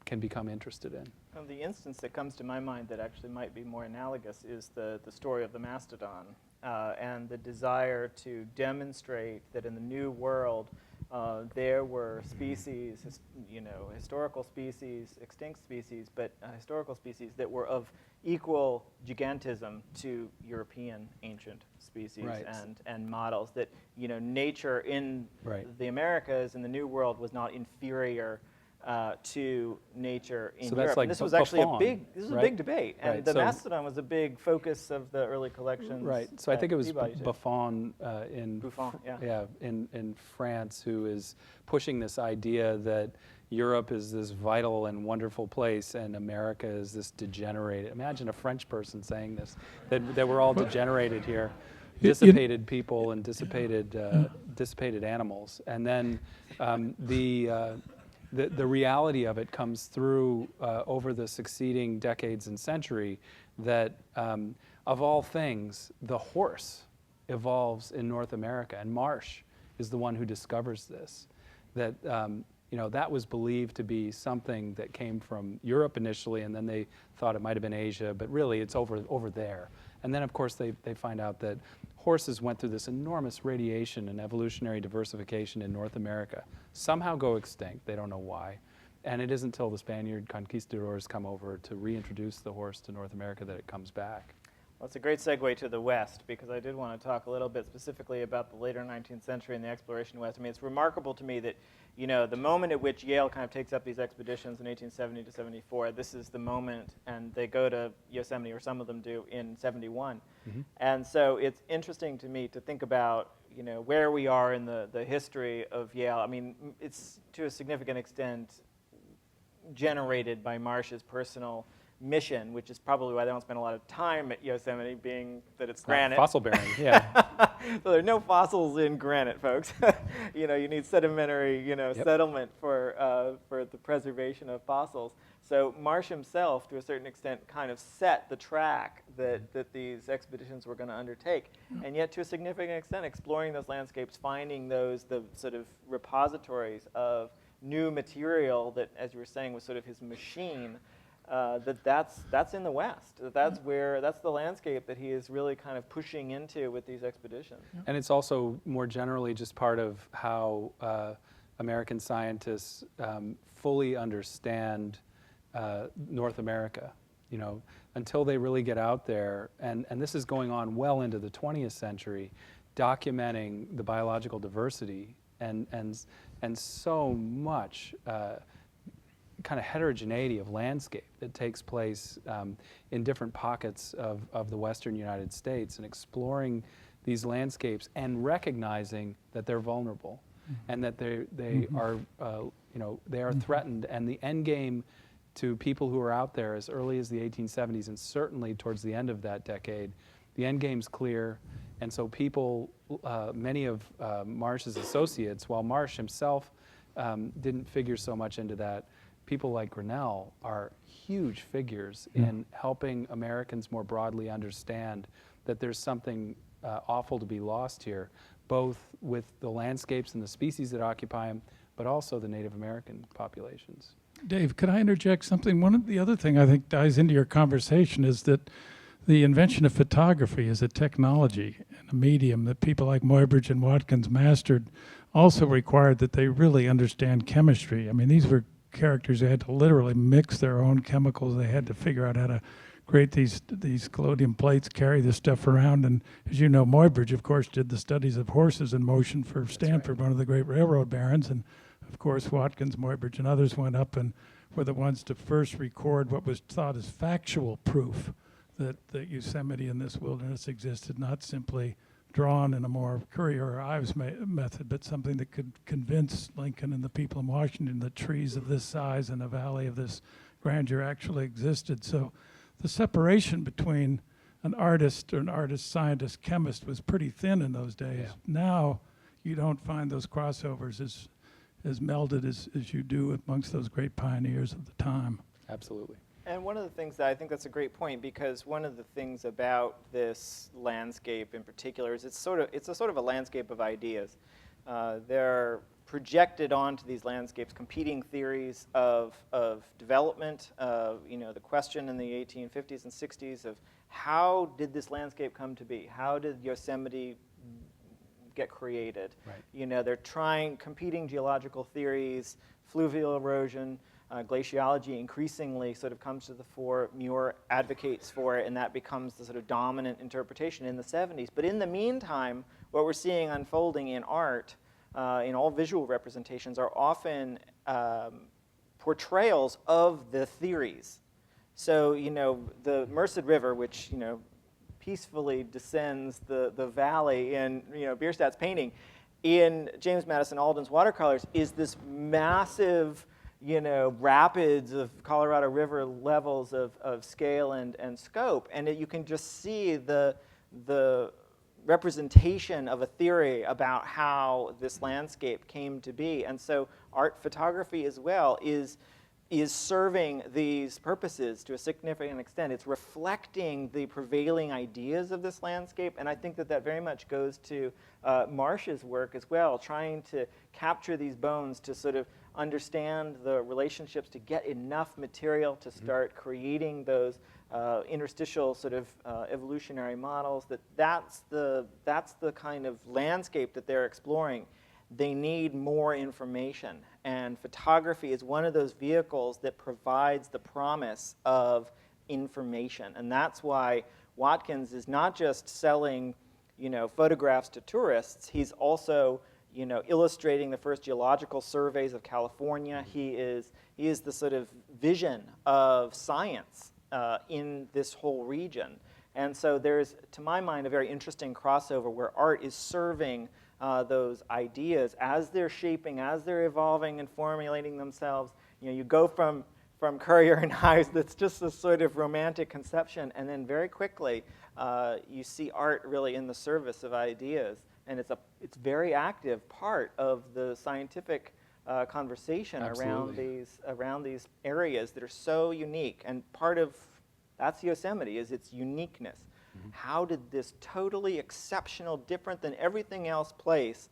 can become interested in. Well, the instance that comes to my mind that actually might be more analogous is the story of the mastodon and the desire to demonstrate that in the New World there were species, historical species, extinct species, but historical species that were of equal gigantism to European ancient species Right. and models. That nature in the Americas in the New World was not inferior to nature in So Europe. that's like And this was actually Buffon, a big debate, and Right, the so- mastodon was a big focus of the early collections. Right. So I think it was Peabody did. Buffon in Buffon, yeah. in France, who is pushing this idea that Europe is this vital and wonderful place, and America is this degenerated. Imagine a French person saying this, that we're all degenerated here, dissipated people and dissipated animals, and then the reality of it comes through over the succeeding decades and century that of all things, the horse evolves in North America. And Marsh is the one who discovers this, that that was believed to be something that came from Europe initially, and then they thought it might have been Asia, but really it's over there. And then, of course, they find out that horses went through this enormous radiation and evolutionary diversification in North America, somehow go extinct, they don't know why. And it isn't until the Spaniard conquistadors come over to reintroduce the horse to North America that it comes back. Well, it's a great segue to the West, because I did want to talk a little bit specifically about the later 19th century and the exploration West. I mean, it's remarkable to me that, the moment at which Yale kind of takes up these expeditions in 1870 to 74, this is the moment, and they go to Yosemite, or some of them do, in 71. Mm-hmm. And so it's interesting to me to think about, where we are in the history of Yale. I mean, it's to a significant extent generated by Marsh's personal mission, which is probably why they don't spend a lot of time at Yosemite, being that it's granite. Fossil bearing, yeah. So there are no fossils in granite, folks. You need sedimentary, settlement for the preservation of fossils. So Marsh himself, to a certain extent, kind of set the track that these expeditions were going to undertake, and yet to a significant extent, exploring those landscapes, finding the sort of repositories of new material that, as you were saying, was sort of his machine. That's in the West. That's the landscape that he is really kind of pushing into with these expeditions. And it's also more generally just part of how American scientists fully understand North America. Until they really get out there, and this is going on well into the 20th century, documenting the biological diversity and so much kind of heterogeneity of landscape that takes place in different pockets of the western United States, and exploring these landscapes and recognizing that they're vulnerable, mm-hmm. and that they are mm-hmm. threatened, and the end game to people who are out there as early as the 1870s, and certainly towards the end of that decade, the end game's clear. And so people, many of Marsh's associates, while Marsh himself didn't figure so much into that, people like Grinnell are huge figures in helping Americans more broadly understand that there's something awful to be lost here, both with the landscapes and the species that occupy them, but also the Native American populations. Dave, could I interject something? One of the other thing I think ties into your conversation is that the invention of photography as a technology and a medium that people like Muybridge and Watkins mastered also required that they really understand chemistry. I mean, these were characters who had to literally mix their own chemicals. They had to figure out how to create these collodion plates, carry this stuff around. And as you know, Muybridge, of course, did the studies of horses in motion for Stanford, one of the great railroad barons. And of course, Watkins, Muybridge, and others went up and were the ones to first record what was thought as factual proof that Yosemite and this wilderness existed, not simply drawn in a more Currier or Ives method, but something that could convince Lincoln and the people in Washington that trees of this size in a valley of this grandeur actually existed. So the separation between an artist or an artist, scientist, chemist was pretty thin in those days. Yeah. Now you don't find those crossovers as melded as you do amongst those great pioneers of the time. Absolutely. And one of the things that I think that's a great point, because one of the things about this landscape in particular is it's a sort of a landscape of ideas. They're projected onto these landscapes competing theories of development. The question in the 1850s and 60s of how did this landscape come to be? How did Yosemite get created? Right. They're trying competing geological theories, fluvial erosion. Glaciology increasingly sort of comes to the fore. Muir advocates for it, and that becomes the sort of dominant interpretation in the 70s. But in the meantime, what we're seeing unfolding in art, in all visual representations, are often portrayals of the theories. So, the Merced River, which, peacefully descends the valley in, Bierstadt's painting, in James Madison Alden's watercolors, is this massive rapids of Colorado River levels of scale and scope, and you can just see the representation of a theory about how this landscape came to be. And so art photography as well is is serving these purposes to a significant extent. It's reflecting the prevailing ideas of this landscape, and I think that that very much goes to Marsh's work as well, trying to capture these bones to sort of understand the relationships, to get enough material to start creating those interstitial sort of evolutionary models. That's the kind of landscape that they're exploring. They need more information, and photography is one of those vehicles that provides the promise of information. And that's why Watkins is not just selling, photographs to tourists. He's also, illustrating the first geological surveys of California. He is the sort of vision of science in this whole region. And so there's, to my mind, a very interesting crossover where art is serving those ideas as they're shaping, as they're evolving and formulating themselves. You go from Currier and Ives, that's just a sort of romantic conception, and then very quickly you see art really in the service of ideas, and it's very active part of the scientific conversation around these areas that are so unique, and that's Yosemite, is its uniqueness. How did this totally exceptional, different than everything else place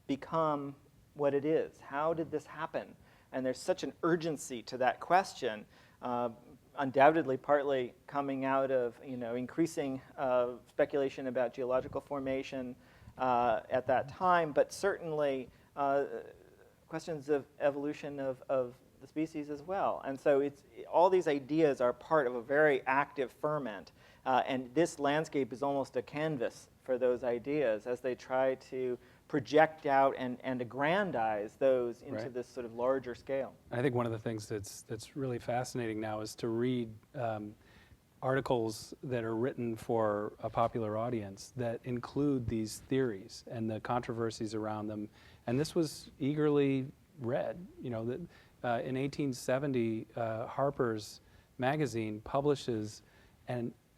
become what it is? How did this happen? And there's such an urgency to that question, undoubtedly partly coming out of increasing speculation about geological formation at that time, but certainly questions of evolution of the species as well. And so all these ideas are part of a very active ferment. And this landscape is almost a canvas for those ideas as they try to project out and aggrandize those into this sort of larger scale. I think one of the things that's really fascinating now is to read articles that are written for a popular audience that include these theories and the controversies around them. And this was eagerly read. In 1870, Harper's Magazine publishes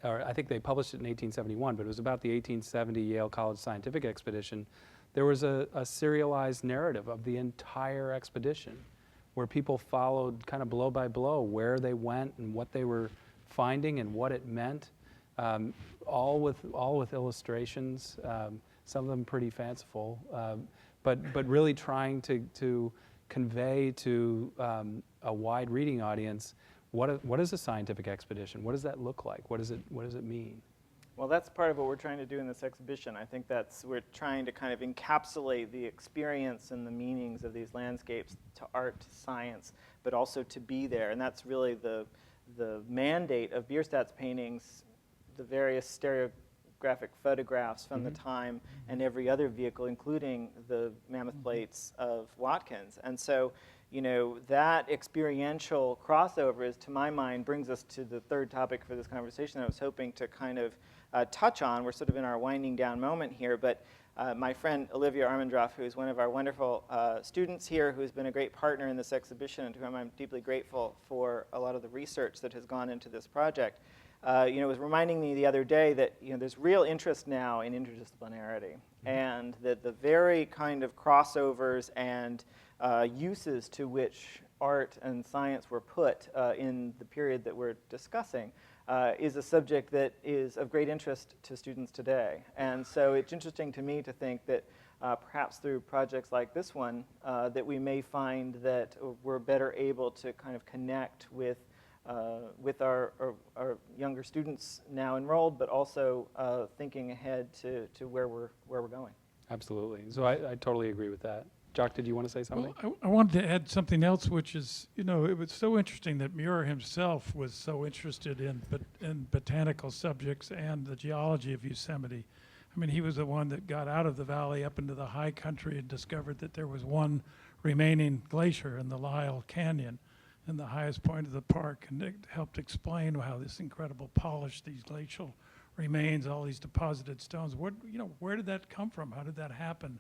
or I think they published it in 1871, but it was about the 1870 Yale College Scientific Expedition. There was a serialized narrative of the entire expedition where people followed kind of blow by blow where they went and what they were finding and what it meant, all with illustrations, some of them pretty fanciful, but really trying to convey to a wide reading audience what is a scientific expedition? What does that look like? What does it mean? Well, that's part of what we're trying to do in this exhibition. I think we're trying to kind of encapsulate the experience and the meanings of these landscapes to art, to science, but also to be there. And that's really the mandate of Bierstadt's paintings, the various stereographic photographs from the time, and every other vehicle, including the mammoth plates of Watkins. And so, that experiential crossover is, to my mind, brings us to the third topic for this conversation I was hoping to kind of touch on. We're sort of in our winding down moment here, but my friend Olivia Armendroff, who is one of our wonderful students here, who's been a great partner in this exhibition and to whom I'm deeply grateful for a lot of the research that has gone into this project, was reminding me the other day that there's real interest now in interdisciplinarity, and that the very kind of crossovers and uses to which art and science were put in the period that we're discussing is a subject that is of great interest to students today. And so it's interesting to me to think that perhaps through projects like this one, that we may find that we're better able to kind of connect with our younger students now enrolled, but also thinking ahead to where we're going. Absolutely. So I totally agree with that. Jock, did you want to say something? Well, I wanted to add something else, which is, it was so interesting that Muir himself was so interested in botanical subjects and the geology of Yosemite. I mean, he was the one that got out of the valley up into the high country and discovered that there was one remaining glacier in the Lyell Canyon, in the highest point of the park, and it helped explain how this incredible polish, these glacial remains, all these deposited stones. Where did that come from? How did that happen?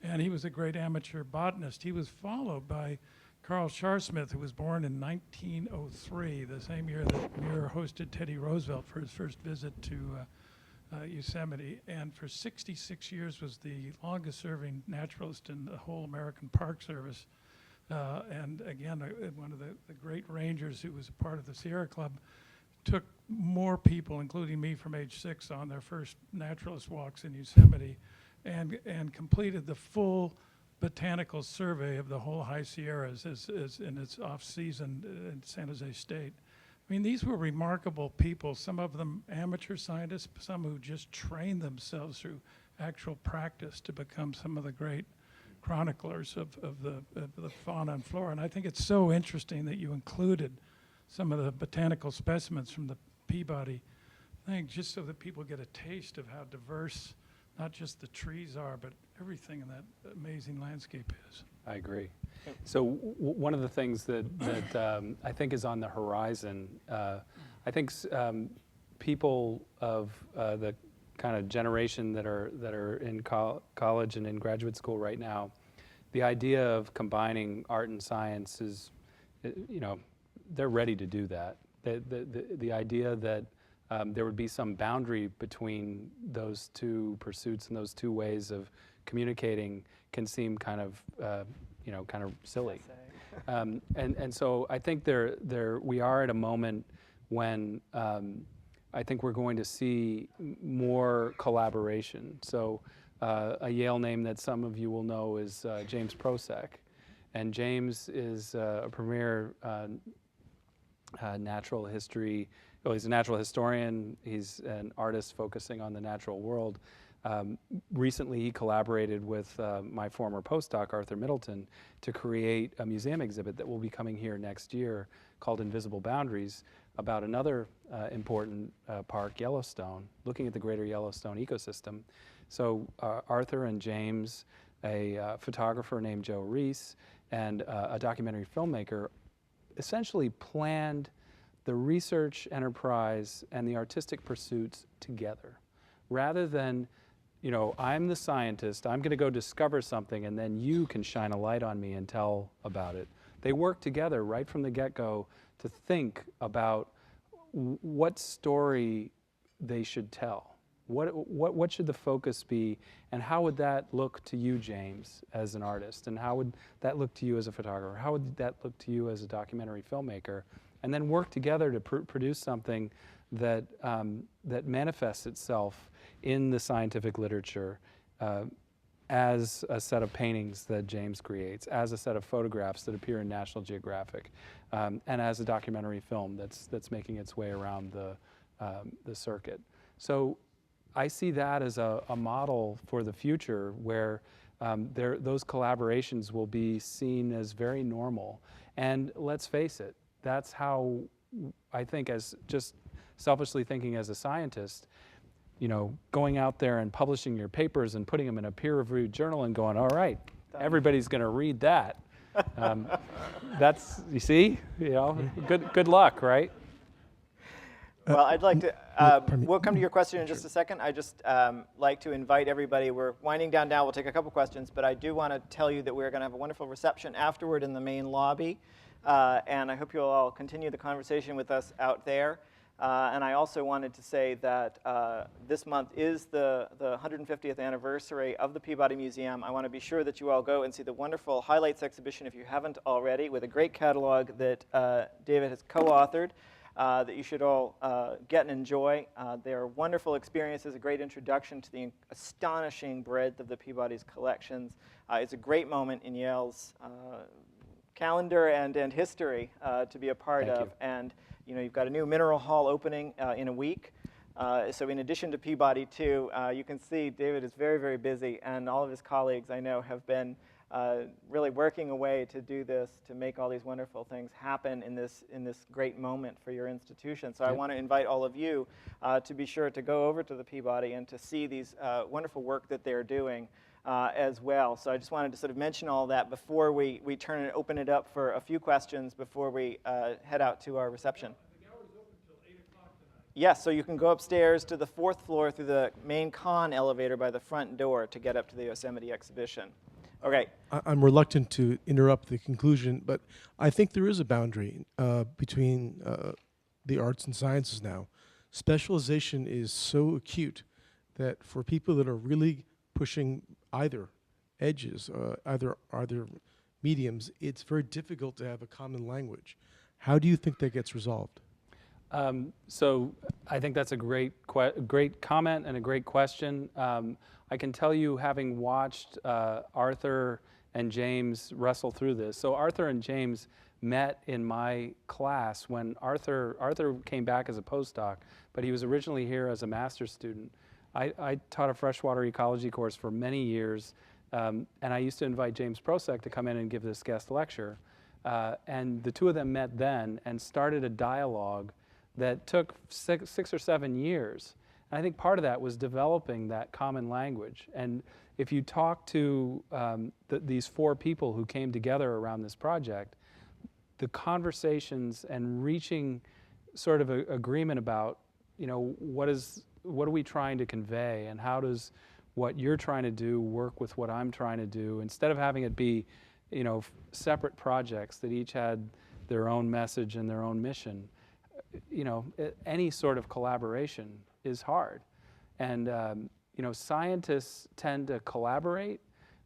And he was a great amateur botanist. He was followed by Carl Sharsmith, who was born in 1903, the same year that Muir hosted Teddy Roosevelt for his first visit to Yosemite, and for 66 years was the longest-serving naturalist in the whole American Park Service. And again, one of the great rangers who was a part of the Sierra Club took more people, including me from age 6, on their first naturalist walks in Yosemite and completed the full botanical survey of the whole High Sierras as in its off-season in San Jose State. I mean, these were remarkable people, some of them amateur scientists, some who just trained themselves through actual practice to become some of the great chroniclers of the fauna and flora. And I think it's so interesting that you included some of the botanical specimens from the Peabody thing, just so that people get a taste of how diverse not just the trees are, but everything in that amazing landscape is. I agree. So one of the things that I think is on the horizon, I think people of the kind of generation that are in college and in graduate school right now, the idea of combining art and science is, they're ready to do that. The idea that there would be some boundary between those two pursuits and those two ways of communicating can seem kind of silly. And so I think we are at a moment when I think we're going to see more collaboration. So a Yale name that some of you will know is James Prosek. And James is a premier natural history. Well, he's a natural historian. He's an artist focusing on the natural world. Recently, he collaborated with my former postdoc, Arthur Middleton, to create a museum exhibit that will be coming here next year called Invisible Boundaries, about another important park, Yellowstone, looking at the greater Yellowstone ecosystem. So Arthur and James, a photographer named Joe Reese, and a documentary filmmaker essentially planned the research enterprise and the artistic pursuits together, rather than, I'm the scientist, I'm going to go discover something, and then you can shine a light on me and tell about it. They worked together right from the get-go to think about what story they should tell. What should the focus be, and how would that look to you, James, as an artist, and how would that look to you as a photographer? How would that look to you as a documentary filmmaker? And then work together to produce something that manifests itself in the scientific literature as a set of paintings that James creates, as a set of photographs that appear in National Geographic, and as a documentary film that's making its way around the circuit. So I see that as a model for the future where those collaborations will be seen as very normal. And let's face it, that's how I think, as just selfishly thinking as a scientist, going out there and publishing your papers and putting them in a peer-reviewed journal and going, all right, everybody's going to read that. That's, you see, good luck, right? Well, I'd like to, we'll come to your question in just a second. I just like to invite everybody. We're winding down now. We'll take a couple questions, but I do want to tell you that we're going to have a wonderful reception afterward in the main lobby. And I hope you'll all continue the conversation with us out there. And I also wanted to say that this month is the 150th anniversary of the Peabody Museum. I want to be sure that you all go and see the wonderful highlights exhibition, if you haven't already, with a great catalog that David has co-authored. That you should all get and enjoy. They are wonderful experiences, a great introduction to the astonishing breadth of the Peabody's collections. It's a great moment in Yale's calendar and history to be a part of. And you've got a new Mineral Hall opening in a week. So in addition to Peabody too, you can see David is very, very busy, and all of his colleagues I know have been really working away to do this, to make all these wonderful things happen in this great moment for your institution. So I want to invite all of you to be sure to go over to the Peabody and to see these wonderful work that they're doing as well. So I just wanted to sort of mention all that before we turn and open it up for a few questions before we head out to our reception. The hour's open until 8 o'clock tonight. Yes, so you can go upstairs to the 4th floor through the main con elevator by the front door to get up to the Yosemite exhibition. Okay. I'm reluctant to interrupt the conclusion, but I think there is a boundary between the arts and sciences now. Specialization is so acute that for people that are really pushing either edges, either mediums, it's very difficult to have a common language. How do you think that gets resolved? So I think that's a great comment and a great question. I can tell you, having watched Arthur and James wrestle through this. So Arthur and James met in my class when Arthur came back as a postdoc, but he was originally here as a master's student. I taught a freshwater ecology course for many years, and I used to invite James Prosek to come in and give this guest lecture. And the two of them met then and started a dialogue that took six or 7 years. And I think part of that was developing that common language. And if you talk to these 4 people who came together around this project, the conversations and reaching sort of a agreement about, what are we trying to convey, and how does what you're trying to do work with what I'm trying to do, instead of having it be, separate projects that each had their own message and their own mission. Any sort of collaboration is hard. And, scientists tend to collaborate,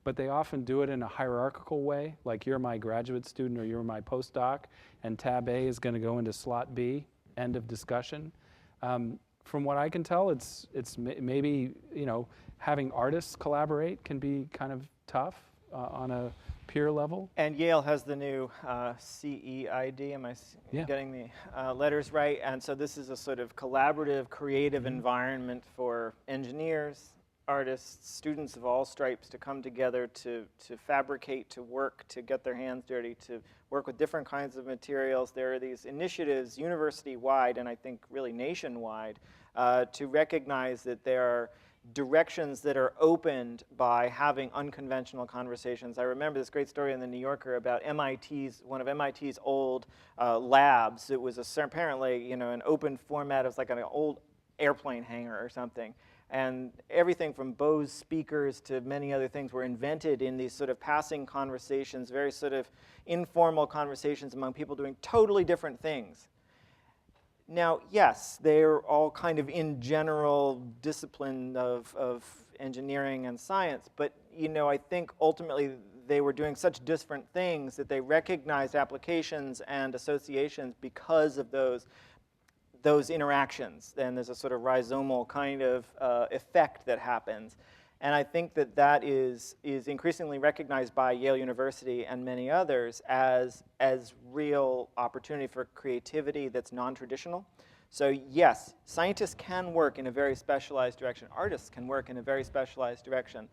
but they often do it in a hierarchical way, like you're my graduate student or you're my postdoc, and tab A is going to go into slot B, end of discussion. From what I can tell, it's maybe, having artists collaborate can be kind of tough on a peer level. And Yale has the new CEID, am I getting the letters right? And so this is a sort of collaborative, creative environment for engineers, artists, students of all stripes to come together to fabricate, to work, to get their hands dirty, to work with different kinds of materials. There are these initiatives university-wide, and I think really nationwide, to recognize that there are directions that are opened by having unconventional conversations. I remember this great story in the New Yorker about one of MIT's old labs. It was apparently, an open format. It was like an old airplane hangar or something. And everything from Bose speakers to many other things were invented in these sort of passing conversations, very sort of informal conversations among people doing totally different things. Now, yes, they're all kind of in general discipline of engineering and science, but I think ultimately they were doing such different things that they recognized applications and associations because of those interactions. Then there's a sort of rhizomal kind of effect that happens. And I think that is increasingly recognized by Yale University and many others as real opportunity for creativity that's non-traditional. So yes, scientists can work in a very specialized direction. Artists can work in a very specialized direction.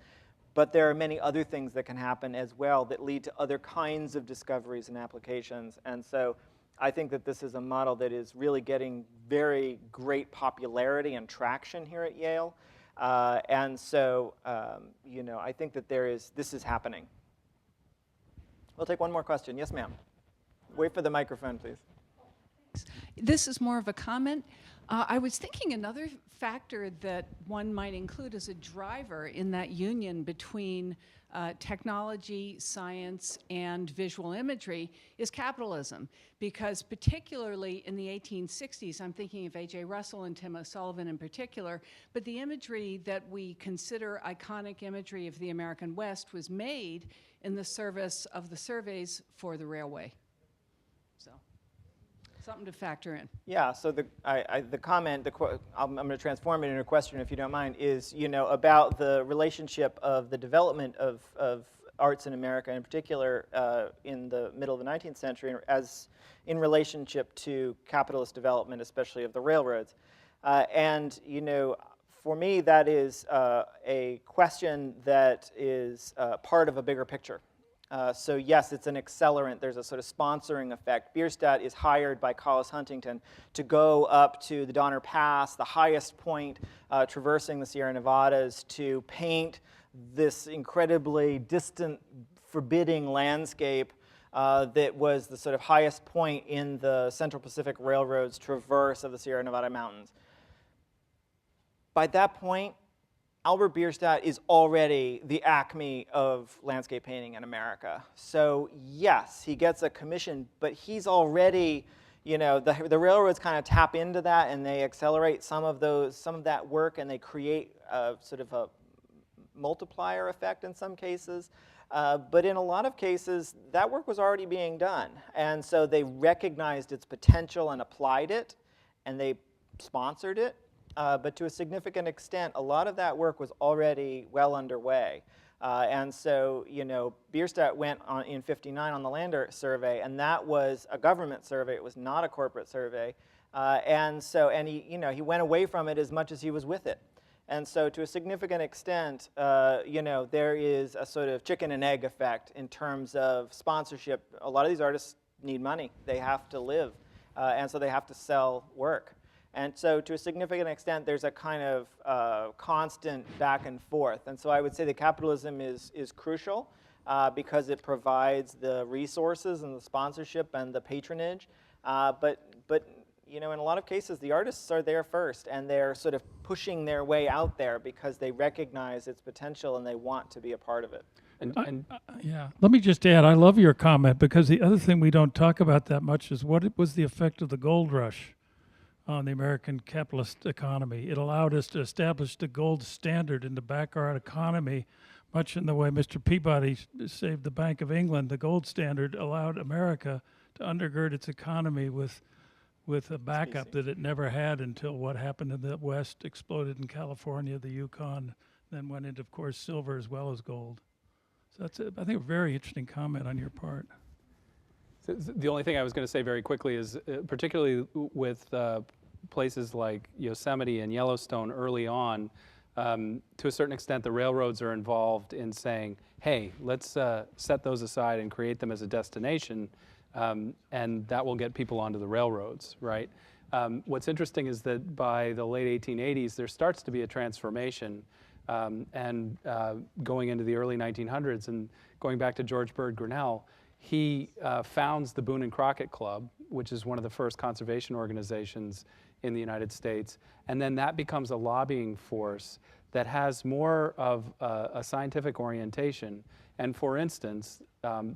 But there are many other things that can happen as well that lead to other kinds of discoveries and applications. And so I think that this is a model that is really getting very great popularity and traction here at Yale. And so, I think that this is happening. We'll take one more question. Yes, ma'am. Wait for the microphone, please. This is more of a comment. I was thinking another factor that one might include as a driver in that union between technology, science, and visual imagery is capitalism. Because particularly in the 1860s, I'm thinking of A.J. Russell and Tim O'Sullivan in particular, but the imagery that we consider iconic imagery of the American West was made in the service of the surveys for the railway. So, something to factor in. Yeah, so the comment, I'm going to transform it into a question if you don't mind, is about the relationship of the development of arts in America, in particular in the middle of the 19th century, as in relationship to capitalist development, especially of the railroads. And for me, that is a question that is part of a bigger picture. So yes, it's an accelerant. There's a sort of sponsoring effect. Bierstadt is hired by Collis Huntington to go up to the Donner Pass, the highest point traversing the Sierra Nevadas, to paint this incredibly distant, forbidding landscape that was the sort of highest point in the Central Pacific Railroad's traverse of the Sierra Nevada mountains. By that point, Albert Bierstadt is already the acme of landscape painting in America. So yes, he gets a commission, but he's already, the railroads kind of tap into that and they accelerate some of that work, and they create sort of a multiplier effect in some cases. But in a lot of cases, that work was already being done. And so they recognized its potential and applied it, and they sponsored it. But to a significant extent, a lot of that work was already well underway. And so, Bierstadt went on in '59 on the Lander survey, and that was a government survey. It was not a corporate survey. And he went away from it as much as he was with it. And so to a significant extent, there is a sort of chicken and egg effect in terms of sponsorship. A lot of these artists need money. They have to live, and so they have to sell work. And so to a significant extent, there's a kind of constant back and forth. And so I would say that capitalism is crucial because it provides the resources and the sponsorship and the patronage. But in a lot of cases, the artists are there first, and they're sort of pushing their way out there because they recognize its potential and they want to be a part of it. Yeah, let me just add, I love your comment, because the other thing we don't talk about that much is what was the effect of the gold rush on the American capitalist economy. It allowed us to establish the gold standard in the back art economy, much in the way Mr. Peabody saved the Bank of England. The gold standard allowed America to undergird its economy with a backup that it never had until what happened in the West exploded in California, the Yukon, then went into, of course, silver as well as gold. So that's, I think, a very interesting comment on your part. So the only thing I was going to say very quickly is, particularly with places like Yosemite and Yellowstone early on, to a certain extent, the railroads are involved in saying, hey, let's set those aside and create them as a destination. And that will get people onto the railroads, right? What's interesting is that by the late 1880s, there starts to be a transformation, and going into the early 1900s, and going back to George Bird Grinnell, he founds the Boone and Crockett Club, which is one of the first conservation organizations in the United States, and then that becomes a lobbying force that has more of a scientific orientation. And for instance,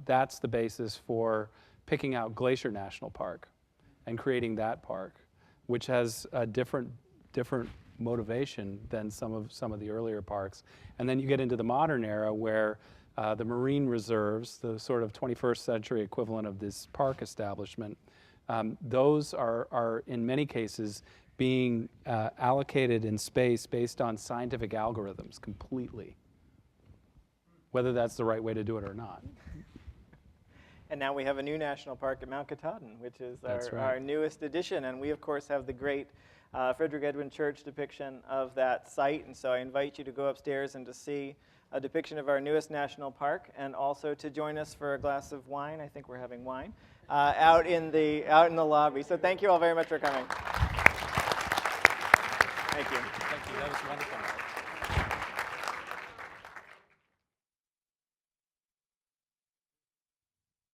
that's the basis for picking out Glacier National Park and creating that park, which has a different motivation than some of the earlier parks. And then you get into the modern era where the marine reserves, the sort of 21st century equivalent of this park establishment, those are in many cases being allocated in space based on scientific algorithms completely, whether that's the right way to do it or not. And now we have a new national park at Mount Katahdin, which is That's right. our newest addition. And we, of course, have the great Frederick Edwin Church depiction of that site. And so I invite you to go upstairs and to see a depiction of our newest national park, and also to join us for a glass of wine. I think we're having wine out in the lobby. So thank you all very much for coming. Thank you. Thank you. That was wonderful.